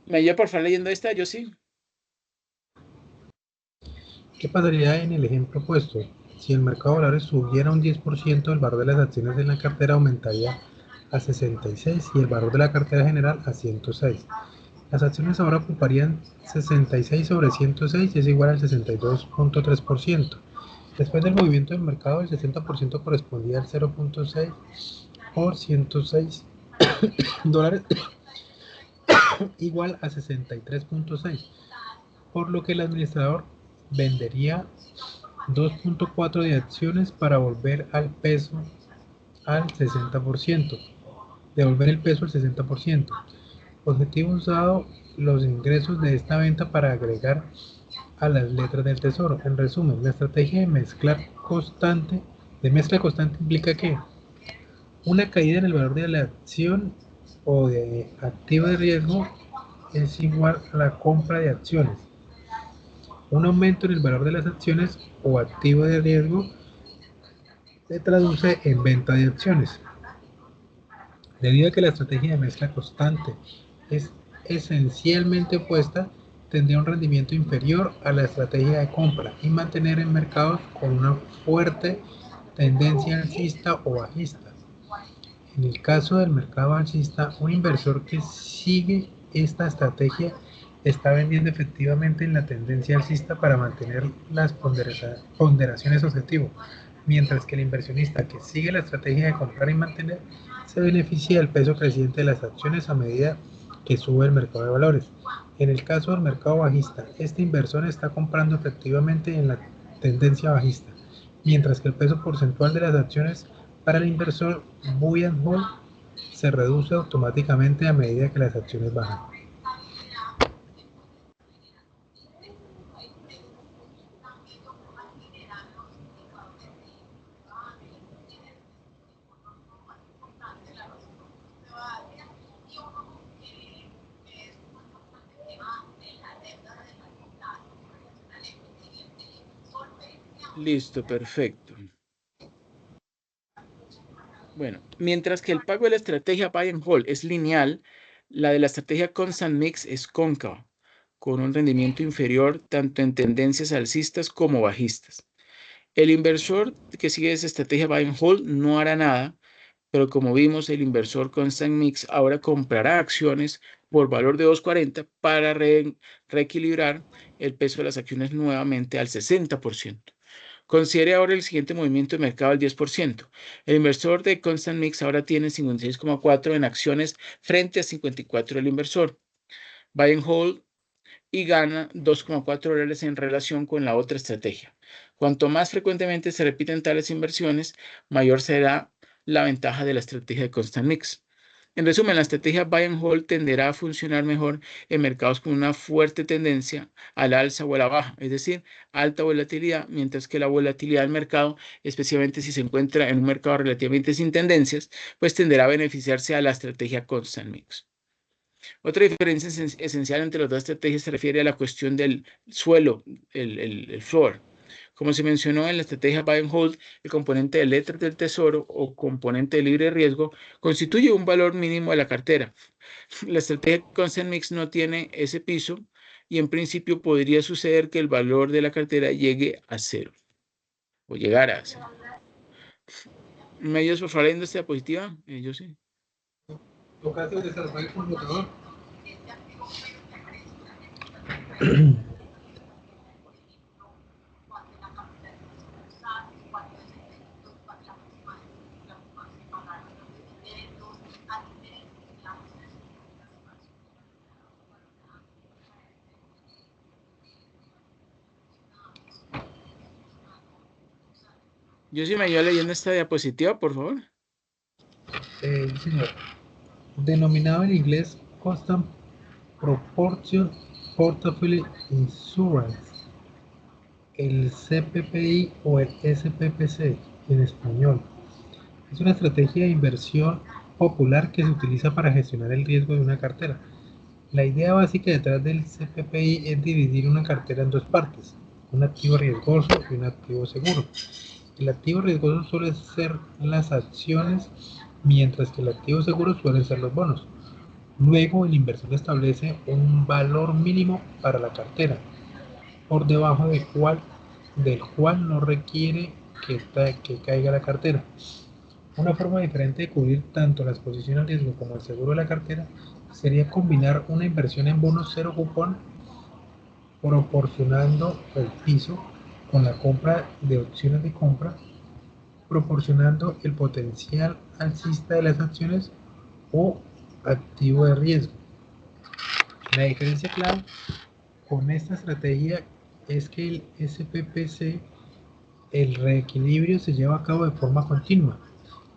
¿me ayuda por favor leyendo esta? Yo sí. ¿Qué pasaría en el ejemplo opuesto? Si el mercado de valores subiera un 10%, el valor de las acciones en la cartera aumentaría a 66 y el valor de la cartera general a 106. Las acciones ahora ocuparían 66 sobre 106 y es igual al 62,3%. Después del movimiento del mercado, el 60% correspondía al 0,6 por 106 dólares igual a 63,6, por lo que el administrador vendería 2,4 de acciones para volver al peso al 60%, devolver el peso al 60%. Objetivo usado los ingresos de esta venta para agregar a las letras del tesoro. En resumen, la estrategia de mezcla constante implica que una caída en el valor de la acción o de activo de riesgo es igual a la compra de acciones. Un aumento en el valor de las acciones o activo de riesgo se traduce en venta de acciones. Debido a que la estrategia de mezcla constante es esencialmente opuesta, tendría un rendimiento inferior a la estrategia de compra y mantener en mercados con una fuerte tendencia alcista o bajista. En el caso del mercado alcista, un inversor que sigue esta estrategia está vendiendo efectivamente en la tendencia alcista para mantener las ponderaciones objetivo, mientras que el inversionista que sigue la estrategia de comprar y mantener se beneficia del peso creciente de las acciones a medida que sube el mercado de valores. En el caso del mercado bajista, este inversor está comprando efectivamente en la tendencia bajista, mientras que el peso porcentual de las acciones para el inversor buy and hold se reduce automáticamente a medida que las acciones bajan. Listo, perfecto. Bueno, mientras que el pago de la estrategia buy and hold es lineal, la de la estrategia constant mix es cóncava, con un rendimiento inferior tanto en tendencias alcistas como bajistas. El inversor que sigue esa estrategia buy and hold no hará nada, pero como vimos, el inversor constant mix ahora comprará acciones por valor de 2,40 para reequilibrar el peso de las acciones nuevamente al 60%. Considere ahora el siguiente movimiento de mercado del 10%. El inversor de Constant Mix ahora tiene 56,4 en acciones frente a 54 del inversor. Buy and hold y gana 2,4 dólares en relación con la otra estrategia. Cuanto más frecuentemente se repiten tales inversiones, mayor será la ventaja de la estrategia de Constant Mix. En resumen, la estrategia Buy and Hold tenderá a funcionar mejor en mercados con una fuerte tendencia al alza o a la baja, es decir, alta volatilidad, mientras que la volatilidad del mercado, especialmente si se encuentra en un mercado relativamente sin tendencias, pues tenderá a beneficiarse a la estrategia Constant Mix. Otra diferencia esencial entre las dos estrategias se refiere a la cuestión del suelo, el floor. Como se mencionó en la estrategia Buy and Hold, el componente de letras del tesoro o componente de libre riesgo constituye un valor mínimo de la cartera. La estrategia Constant Mix no tiene ese piso y en principio podría suceder que el valor de la cartera llegue a cero o llegara a cero. ¿Medios por favor, en esta diapositiva? Yo sí. Tocaste desarmar el conmutador. Yo sí me ayudo leyendo esta diapositiva, por favor. Señor. Denominado en inglés Constant Proportion Portfolio Insurance, el CPPI o el SPPC en español. Es una estrategia de inversión popular que se utiliza para gestionar el riesgo de una cartera. La idea básica detrás del CPPI es dividir una cartera en dos partes, un activo riesgoso y un activo seguro. El activo riesgoso suele ser las acciones, mientras que el activo seguro suelen ser los bonos. Luego, el inversor establece un valor mínimo para la cartera, por debajo del cual no requiere que caiga la cartera. Una forma diferente de cubrir tanto la exposición al riesgo como el seguro de la cartera sería combinar una inversión en bonos cero cupón, proporcionando el piso con la compra de opciones de compra, proporcionando el potencial alcista de las acciones o activo de riesgo. La diferencia clave con esta estrategia es que el SPPC, el reequilibrio se lleva a cabo de forma continua,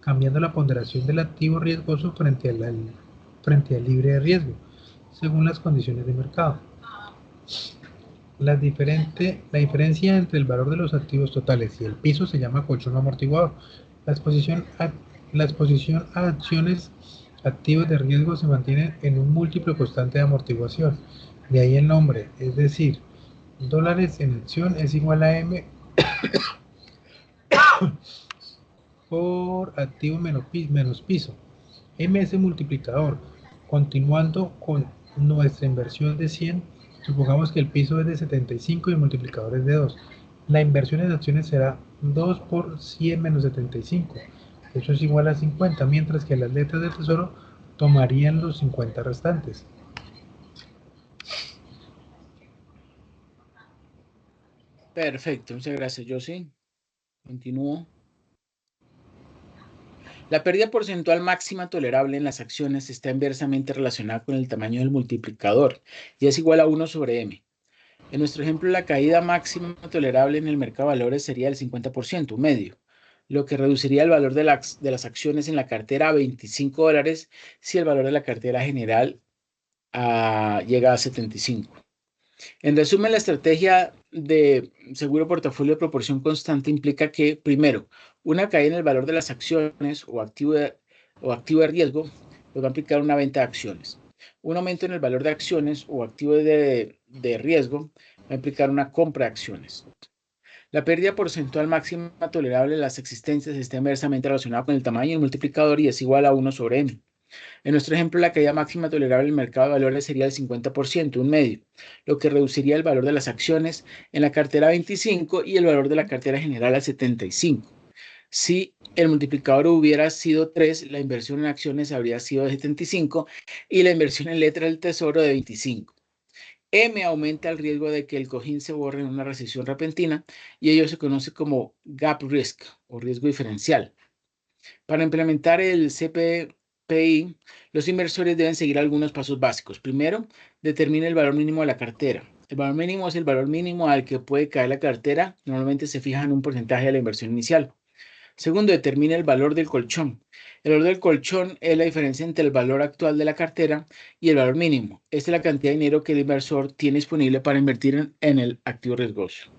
cambiando la ponderación del activo riesgoso frente al libre de riesgo, según las condiciones de mercado. La diferencia entre el valor de los activos totales y el piso se llama colchón amortiguador. La exposición a acciones activos de riesgo se mantiene en un múltiplo constante de amortiguación. De ahí el nombre, es decir, dólares en acción es igual a M por activo menos piso. M es el multiplicador. Continuando con nuestra inversión de 100, supongamos que el piso es de 75 y el multiplicador es de 2. La inversión en acciones será 2 por 100 menos 75. Eso es igual a 50, mientras que las letras del tesoro tomarían los 50 restantes. Perfecto, muchas gracias, Josie. Continúo. La pérdida porcentual máxima tolerable en las acciones está inversamente relacionada con el tamaño del multiplicador y es igual a 1 sobre M. En nuestro ejemplo, la caída máxima tolerable en el mercado de valores sería el 50%, un medio, lo que reduciría el valor de las acciones en la cartera a 25 dólares si el valor de la cartera general llega a 75. En resumen, la estrategia de seguro portafolio de proporción constante implica que, primero, una caída en el valor de las acciones o activo de riesgo pues va a implicar una venta de acciones. Un aumento en el valor de acciones o activo de riesgo va a implicar una compra de acciones. La pérdida porcentual máxima tolerable de las existencias está inversamente relacionada con el tamaño del multiplicador y es igual a 1 sobre m. En nuestro ejemplo, la caída máxima tolerable en el mercado de valores sería el 50%, un medio, lo que reduciría el valor de las acciones en la cartera a 25 y el valor de la cartera general a 75. Si el multiplicador hubiera sido 3, la inversión en acciones habría sido de 75 y la inversión en letras del tesoro de 25. M aumenta el riesgo de que el cojín se borre en una recesión repentina y ello se conoce como gap risk o riesgo diferencial. Para implementar el CPPI, los inversores deben seguir algunos pasos básicos. Primero, determine el valor mínimo de la cartera. El valor mínimo es el valor mínimo al que puede caer la cartera. Normalmente se fija en un porcentaje de la inversión inicial. Segundo, determine el valor del colchón. El valor del colchón es la diferencia entre el valor actual de la cartera y el valor mínimo. Esta es la cantidad de dinero que el inversor tiene disponible para invertir en el activo riesgoso.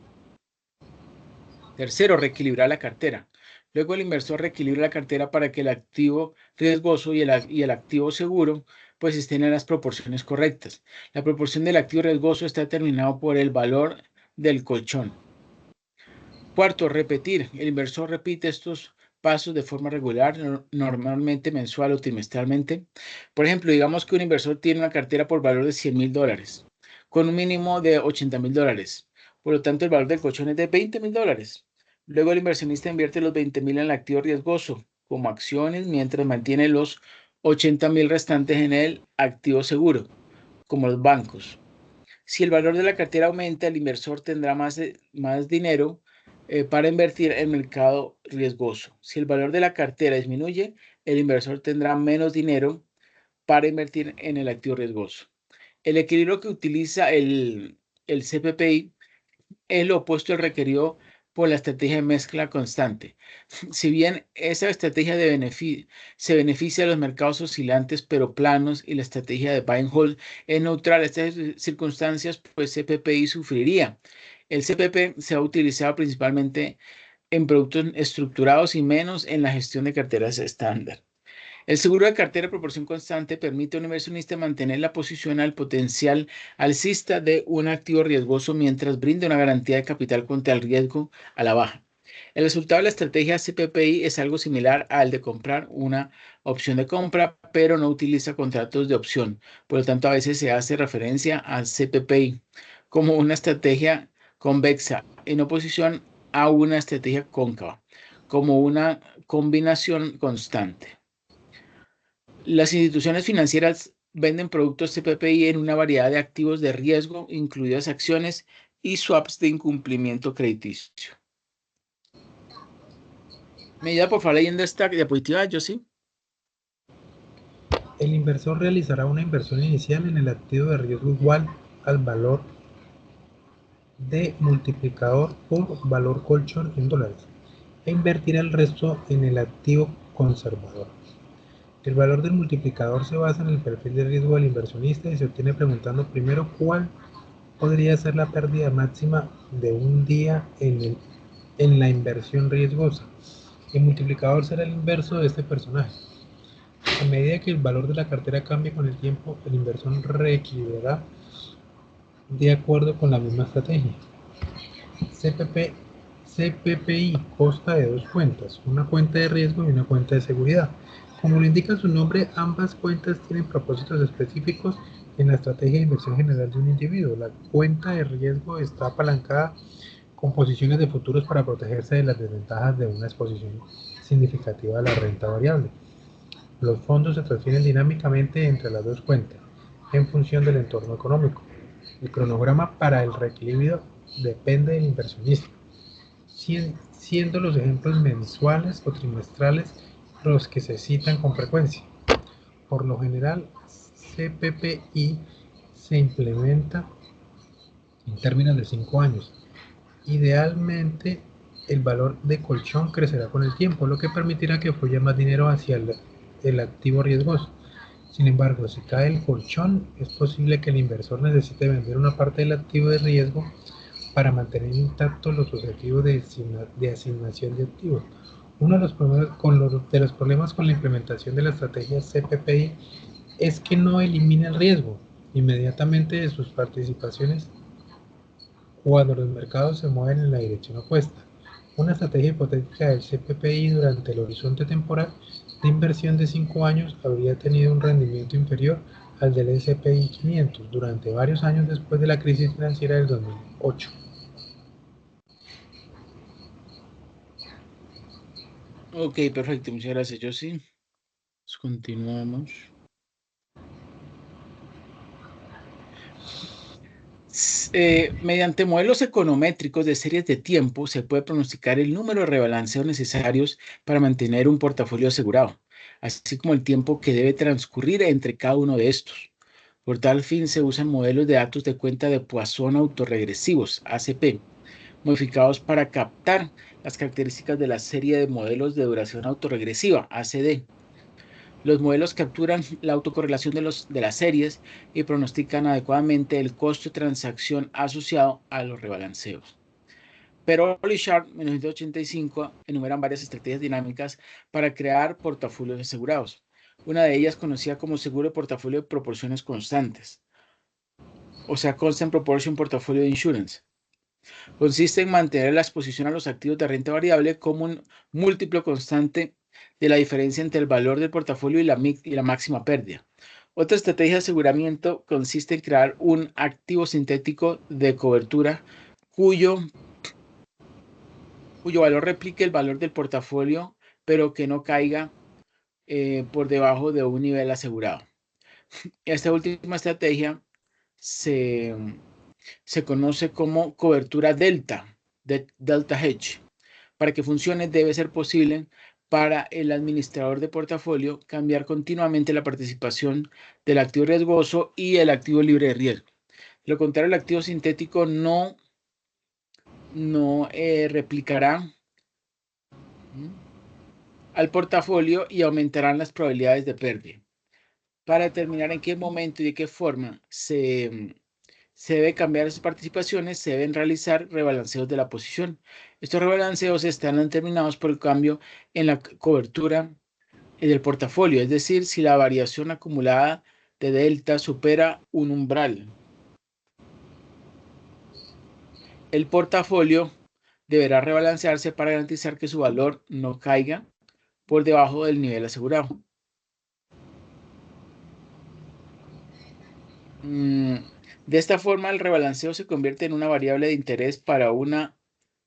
Tercero, reequilibrar la cartera. Luego el inversor reequilibra la cartera para que el activo riesgoso y el activo seguro pues estén en las proporciones correctas. La proporción del activo riesgoso está determinado por el valor del colchón. Cuarto, repetir. El inversor repite estos pasos de forma regular, normalmente mensual o trimestralmente. Por ejemplo, digamos que un inversor tiene una cartera por valor de $100,000 con un mínimo de $80,000. Por lo tanto, el valor del colchón es de $20,000. Luego el inversionista invierte los 20,000 en el activo riesgoso como acciones mientras mantiene los 80,000 restantes en el activo seguro, como los bancos. Si el valor de la cartera aumenta, el inversor tendrá más dinero para invertir en el mercado riesgoso. Si el valor de la cartera disminuye, el inversor tendrá menos dinero para invertir en el activo riesgoso. El equilibrio que utiliza el CPPI es lo opuesto al requerido por la estrategia de mezcla constante. Si bien esa estrategia se beneficia de los mercados oscilantes pero planos y la estrategia de buy and hold es neutral en estas circunstancias, pues CPPI sufriría. El CPP se ha utilizado principalmente en productos estructurados y menos en la gestión de carteras estándar. El seguro de cartera de proporción constante permite a un inversionista mantener la posición al potencial alcista de un activo riesgoso mientras brinda una garantía de capital contra el riesgo a la baja. El resultado de la estrategia CPPI es algo similar al de comprar una opción de compra, pero no utiliza contratos de opción. Por lo tanto, a veces se hace referencia al CPPI como una estrategia convexa en oposición a una estrategia cóncava, como una combinación constante. Las instituciones financieras venden productos CPPI en una variedad de activos de riesgo, incluidas acciones y swaps de incumplimiento crediticio. ¿Me ayuda por favor leyendo esta diapositiva, yo sí? El inversor realizará una inversión inicial en el activo de riesgo igual al valor de multiplicador por valor colchón en dólares e invertirá el resto en el activo conservador. El valor del multiplicador se basa en el perfil de riesgo del inversionista y se obtiene preguntando primero cuál podría ser la pérdida máxima de un día en la inversión riesgosa. El multiplicador será el inverso de este personaje. A medida que el valor de la cartera cambie con el tiempo, el inversor reequilibrará de acuerdo con la misma estrategia. CPPI consta de dos cuentas, una cuenta de riesgo y una cuenta de seguridad. Como lo indica su nombre, ambas cuentas tienen propósitos específicos en la estrategia de inversión general de un individuo. La cuenta de riesgo está apalancada con posiciones de futuros para protegerse de las desventajas de una exposición significativa a la renta variable. Los fondos se transfieren dinámicamente entre las dos cuentas en función del entorno económico. El cronograma para el reequilibrio depende del inversionista, siendo los ejemplos mensuales o trimestrales los que se citan con frecuencia. Por lo general, CPPI se implementa en términos de 5 años. Idealmente, el valor de colchón crecerá con el tiempo, lo que permitirá que fluya más dinero hacia el activo riesgoso. Sin embargo, si cae el colchón, es posible que el inversor necesite vender una parte del activo de riesgo para mantener intactos los objetivos de asignación de activos. Uno de los problemas con la implementación de la estrategia CPPI es que no elimina el riesgo inmediatamente de sus participaciones cuando los mercados se mueven en la dirección opuesta. Una estrategia hipotética del CPPI durante el horizonte temporal de inversión de 5 años habría tenido un rendimiento inferior al del S&P 500 durante varios años después de la crisis financiera del 2008. Ok, perfecto, muchas gracias, yo sí. Pues continuamos. Mediante modelos econométricos de series de tiempo se puede pronosticar el número de rebalanceos necesarios para mantener un portafolio asegurado, así como el tiempo que debe transcurrir entre cada uno de estos. Por tal fin se usan modelos de datos de cuenta de Poisson autorregresivos, ACP, modificados para captar las características de la serie de modelos de duración autorregresiva, ACD. Los modelos capturan la autocorrelación de las series y pronostican adecuadamente el costo de transacción asociado a los rebalanceos. Pero y Sharp, en 1985, enumeran varias estrategias dinámicas para crear portafolios asegurados. Una de ellas, conocida como seguro de portafolio de proporciones constantes, o sea, Constant Proportion Portfolio Insurance, consiste en mantener la exposición a los activos de renta variable como un múltiplo constante de la diferencia entre el valor del portafolio y la máxima pérdida. Otra estrategia de aseguramiento consiste en crear un activo sintético de cobertura cuyo valor replique el valor del portafolio, pero que no caiga por debajo de un nivel asegurado. Esta última estrategia se conoce como cobertura delta, delta hedge. Para que funcione debe ser posible para el administrador de portafolio cambiar continuamente la participación del activo riesgoso y el activo libre de riesgo. De lo contrario, el activo sintético no replicará al portafolio y aumentarán las probabilidades de pérdida. Para determinar en qué momento y de qué forma se debe cambiar esas participaciones, se deben realizar rebalanceos de la posición. Estos rebalanceos están determinados por el cambio en la cobertura del portafolio, es decir, si la variación acumulada de delta supera un umbral. El portafolio deberá rebalancearse para garantizar que su valor no caiga por debajo del nivel asegurado. De esta forma, el rebalanceo se convierte en una variable de interés para una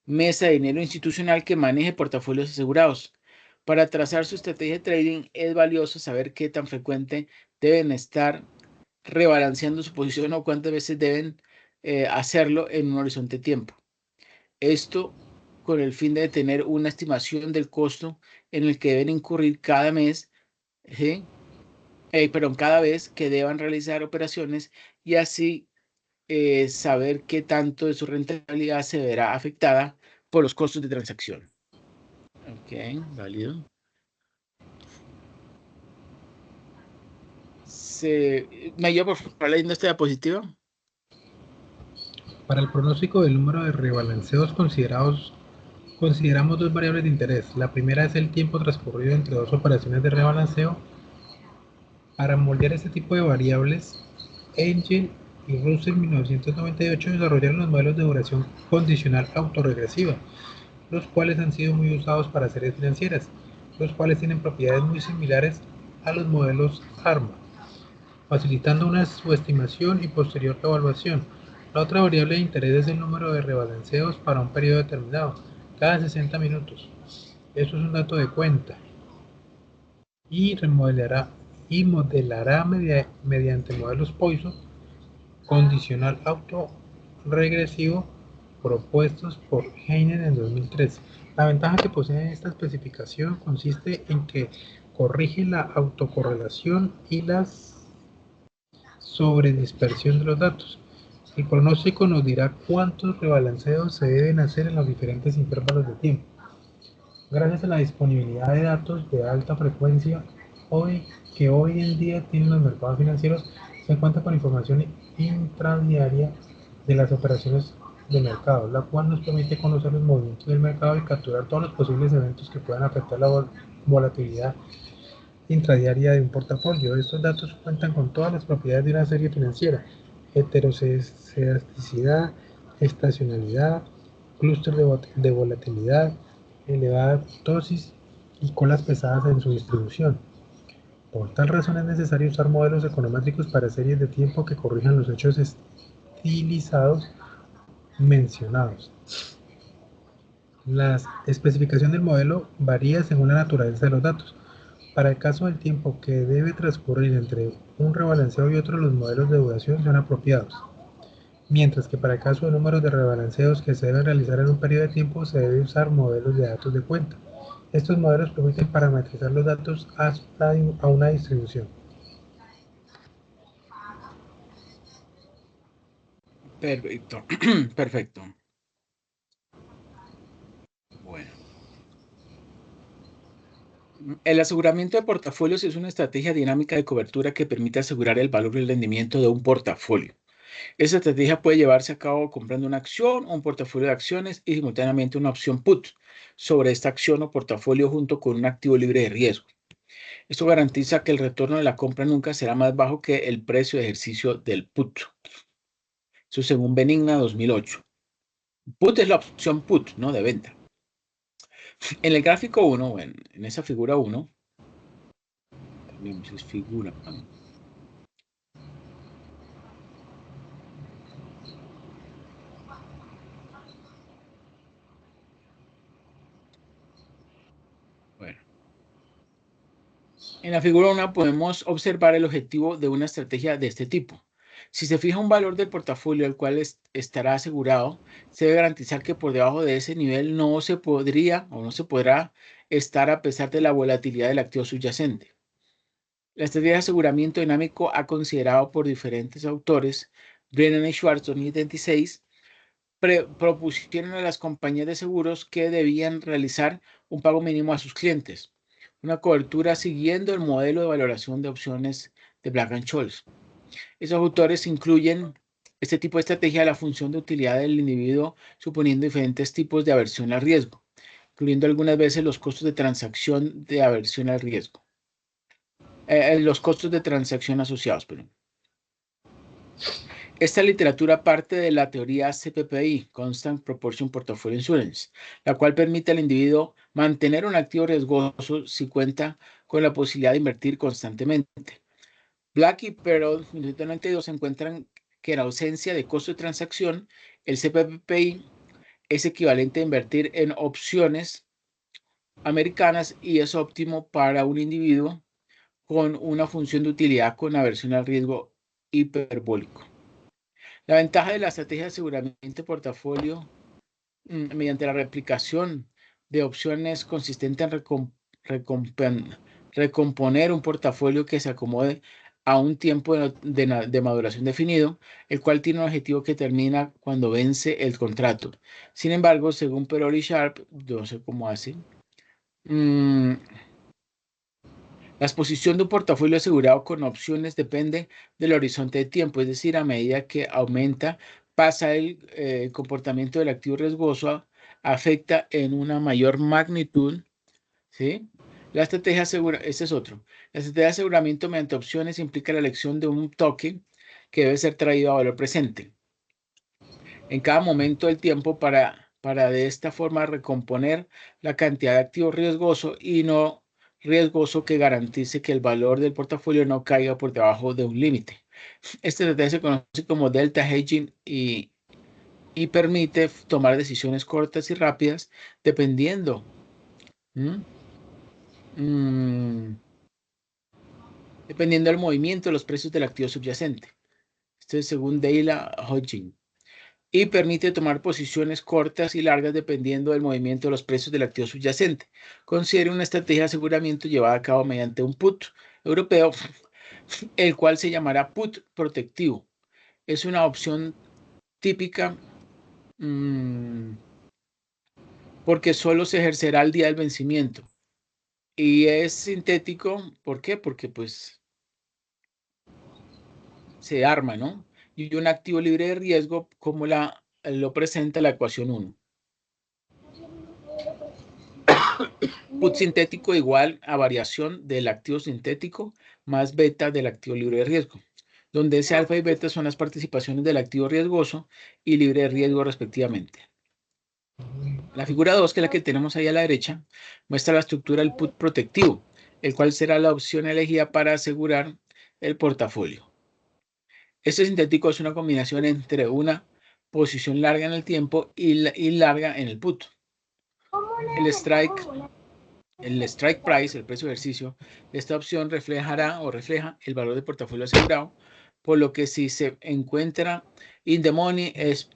mesa de dinero institucional que maneje portafolios asegurados. Para trazar su estrategia de trading es valioso saber qué tan frecuente deben estar rebalanceando su posición o cuántas veces deben hacerlo en un horizonte de tiempo. Esto con el fin de tener una estimación del costo en el que deben incurrir cada mes, cada vez que deban realizar operaciones y así saber qué tanto de su rentabilidad se verá afectada por los costos de transacción. Ok, válido. ¿Me ayuda por favor leyendo esta diapositiva? Para el pronóstico del número de rebalanceos consideramos dos variables de interés. La primera es el tiempo transcurrido entre dos operaciones de rebalanceo. Para moldear este tipo de variables, Engel y Russell en 1998 desarrollaron los modelos de duración condicional autorregresiva, los cuales han sido muy usados para series financieras, los cuales tienen propiedades muy similares a los modelos ARMA, facilitando una subestimación y posterior evaluación. La otra variable de interés es el número de rebalanceos para un periodo determinado, cada 60 minutos. Eso es un dato de cuenta. Y modelará mediante modelos Poisson condicional autorregresivo propuestos por Heinen en 2013. La ventaja que posee esta especificación consiste en que corrige la autocorrelación y la sobredispersión de los datos. El pronóstico nos dirá cuántos rebalanceos se deben hacer en los diferentes intervalos de tiempo. Gracias a la disponibilidad de datos de alta frecuencia que hoy en día tienen los mercados financieros, se cuenta con información intradiaria de las operaciones de mercado, la cual nos permite conocer los movimientos del mercado y capturar todos los posibles eventos que puedan afectar la volatilidad intradiaria de un portafolio. Estos datos cuentan con todas las propiedades de una serie financiera: heterocedasticidad, estacionalidad, clúster de volatilidad, elevada dosis y colas pesadas en su distribución. Por tal razón es necesario usar modelos econométricos para series de tiempo que corrijan los hechos estilizados mencionados. La especificación del modelo varía según la naturaleza de los datos. Para el caso del tiempo que debe transcurrir entre un rebalanceo y otro, los modelos de duración son apropiados. mientras que para el caso de números de rebalanceos que se deben realizar en un periodo de tiempo se debe usar modelos de datos de cuenta. Estos modelos permiten parametrizar los datos a una distribución. Perfecto. Perfecto. Bueno. El aseguramiento de portafolios es una estrategia dinámica de cobertura que permite asegurar el valor y el rendimiento de un portafolio. Esta estrategia puede llevarse a cabo comprando una acción o un portafolio de acciones y simultáneamente una opción put sobre esta acción o portafolio junto con un activo libre de riesgo. Esto garantiza que el retorno de la compra nunca será más bajo que el precio de ejercicio del put. Eso según Benigna 2008. Put es la opción put, ¿no? De venta. En el gráfico 1, bueno, en esa figura 1, cambiamos, es figura. Bueno, en la figura 1 podemos observar el objetivo de una estrategia de este tipo. Si se fija un valor del portafolio al cual estará asegurado, se debe garantizar que por debajo de ese nivel no se podría o no se podrá estar a pesar de la volatilidad del activo subyacente. La estrategia de aseguramiento dinámico ha considerado por diferentes autores, Brennan y Schwartz 2026, propusieron a las compañías de seguros que debían realizar un pago mínimo a sus clientes, una cobertura siguiendo el modelo de valoración de opciones de Black & Scholes. Esos autores incluyen este tipo de estrategia la función de utilidad del individuo, suponiendo diferentes tipos de aversión al riesgo, incluyendo algunas veces los costos de transacción de aversión al riesgo, los costos de transacción asociados, perdón. Esta literatura parte de la teoría CPPI, Constant Proportion Portfolio Insurance, la cual permite al individuo mantener un activo riesgoso si cuenta con la posibilidad de invertir constantemente. Black y Perot, 1992, encuentran que en ausencia de costo de transacción, el CPPI es equivalente a invertir en opciones americanas y es óptimo para un individuo con una función de utilidad con aversión al riesgo hiperbólico. La ventaja de la estrategia de aseguramiento de portafolio mediante la replicación de opciones consistente en recomponer un portafolio que se acomode a un tiempo de maduración definido, el cual tiene un objetivo que termina cuando vence el contrato. Sin embargo, según Perot y Sharp, no sé cómo hacen, la exposición de un portafolio asegurado con opciones depende del horizonte de tiempo, es decir, a medida que aumenta, pasa el comportamiento del activo riesgoso, afecta en una mayor magnitud, ¿sí? La estrategia este es otro. La estrategia de aseguramiento mediante opciones implica la elección de un token que debe ser traído a valor presente en cada momento del tiempo para de esta forma recomponer la cantidad de activo riesgoso y no riesgoso que garantice que el valor del portafolio no caiga por debajo de un límite. Esta estrategia se conoce como delta hedging y permite tomar decisiones cortas y rápidas dependiendo, dependiendo del movimiento de los precios del activo subyacente. Esto es según Dale Hodgkin. Y permite tomar posiciones cortas y largas dependiendo del movimiento de los precios del activo subyacente. Considere una estrategia de aseguramiento llevada a cabo mediante un put europeo, el cual se llamará put protectivo. Es una opción típica porque solo se ejercerá el día del vencimiento. Y es sintético, ¿por qué? Porque pues se arma, ¿no? Y un activo libre de riesgo como lo presenta la ecuación 1. Put sintético igual a variación del activo sintético más beta del activo libre de riesgo, donde ese alfa y beta son las participaciones del activo riesgoso y libre de riesgo respectivamente. La figura 2, que es la que tenemos ahí a la derecha, muestra la estructura del put protectivo, el cual será la opción elegida para asegurar el portafolio. Este sintético es una combinación entre una posición larga en el tiempo y larga en el put. El strike price, el precio de ejercicio de esta opción refleja el valor del portafolio asegurado por lo que si se encuentra in the money es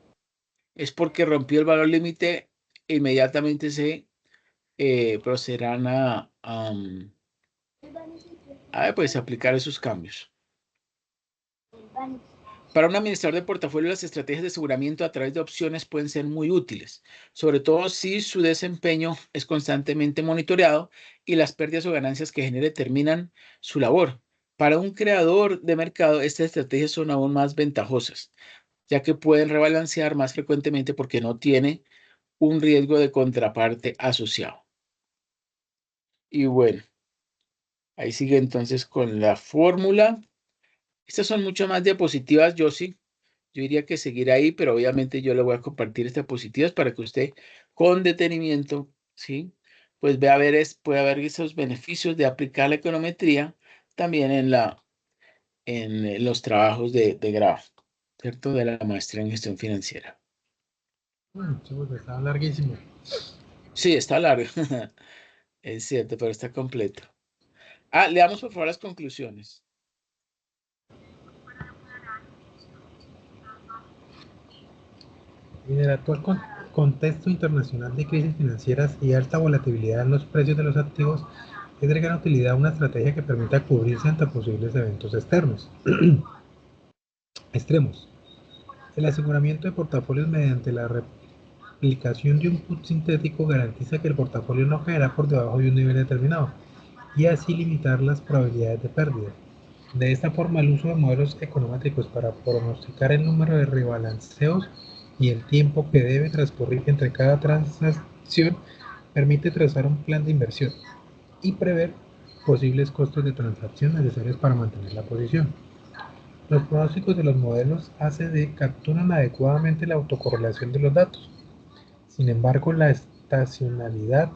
porque rompió el valor límite, inmediatamente se procederán pues, aplicar esos cambios. Para un administrador de portafolio, las estrategias de aseguramiento a través de opciones pueden ser muy útiles, sobre todo si su desempeño es constantemente monitoreado y las pérdidas o ganancias que genere determinan su labor. Para un creador de mercado, estas estrategias son aún más ventajosas, ya que pueden rebalancear más frecuentemente porque no tiene un riesgo de contraparte asociado. Y bueno, ahí sigue entonces con la fórmula. Estas son muchas más diapositivas, Josie. Yo diría que seguir ahí, pero obviamente yo le voy a compartir estas diapositivas para que usted con detenimiento, ¿sí? Pues pueda ver esos beneficios de aplicar la econometría también en los trabajos de grado, ¿cierto? De la maestría en gestión financiera. Sí, porque estaba larguísimo. Sí, está largo. Es cierto, pero está completo. Leamos por favor las conclusiones. En el actual contexto internacional de crisis financieras y alta volatilidad en los precios de los activos, es de gran utilidad una estrategia que permita cubrirse ante posibles eventos extremos. El aseguramiento de portafolios mediante la replicación de un put sintético garantiza que el portafolio no caerá por debajo de un nivel determinado y así limitar las probabilidades de pérdida. De esta forma, el uso de modelos econométricos para pronosticar el número de rebalanceos y el tiempo que debe transcurrir entre cada transacción permite trazar un plan de inversión y prever posibles costos de transacción necesarios para mantener la posición. Los pronósticos de los modelos ACD capturan adecuadamente la autocorrelación de los datos. Sin embargo, la estacionalidad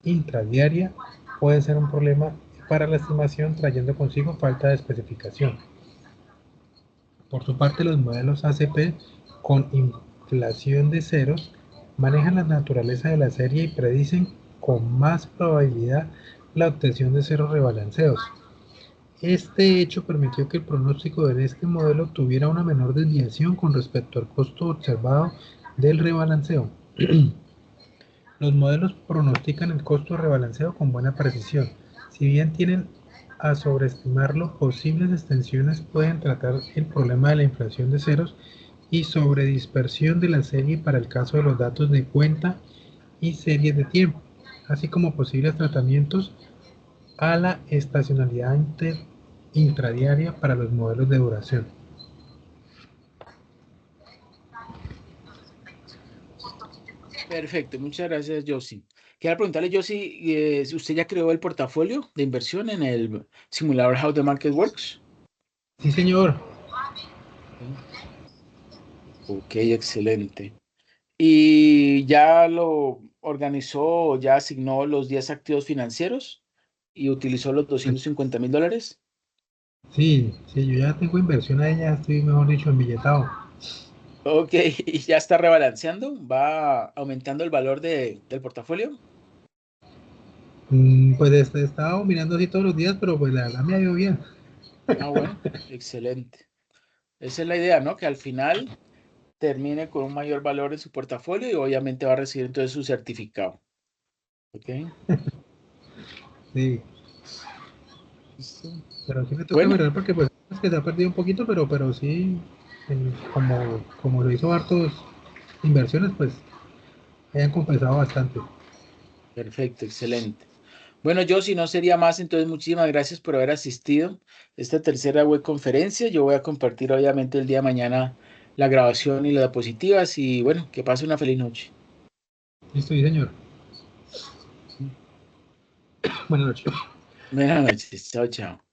intradiaria puede ser un problema para la estimación, trayendo consigo falta de especificación. Por su parte, los modelos ACP con inflación de ceros manejan la naturaleza de la serie y predicen con más probabilidad la obtención de ceros rebalanceos. Este hecho permitió que el pronóstico de este modelo tuviera una menor desviación con respecto al costo observado del rebalanceo. Los modelos pronostican el costo de rebalanceo con buena precisión. Si bien tienden a sobreestimarlo, posibles extensiones pueden tratar el problema de la inflación de ceros y sobredispersión de la serie para el caso de los datos de cuenta y series de tiempo, así como posibles tratamientos a la estacionalidad intradiaria para los modelos de duración. Perfecto, muchas gracias, Josie. Quiero preguntarle, Josie, si usted ya creó el portafolio de inversión en el simulador How the Market Works. Sí, señor. Ok, excelente. ¿Y ya lo organizó, ya asignó los 10 activos financieros y utilizó los $250,000? Sí, sí, yo ya tengo inversión ahí, ya estoy, mejor dicho, embilletado. Ok, ¿y ya está rebalanceando? ¿Va aumentando el valor del portafolio? Pues he estado mirando así todos los días, pero pues la verdad me ha ido bien. Bueno, excelente. Esa es la idea, ¿no? Que al final termine con un mayor valor en su portafolio y obviamente va a recibir entonces su certificado. ¿Ok? Sí, Listo. pero sí me toca Bueno, mirar porque pues es que se ha perdido un poquito, pero sí, como lo hizo hartos inversiones, pues hayan compensado bastante. perfecto, excelente. Bueno, yo si no sería más, entonces muchísimas gracias por haber asistido a esta tercera web conferencia. Yo voy a compartir obviamente el día de mañana la grabación y las diapositivas y bueno, que pase una feliz noche. Listo, sí, señor. Buenas noches. Buenas noches. Chao, chao.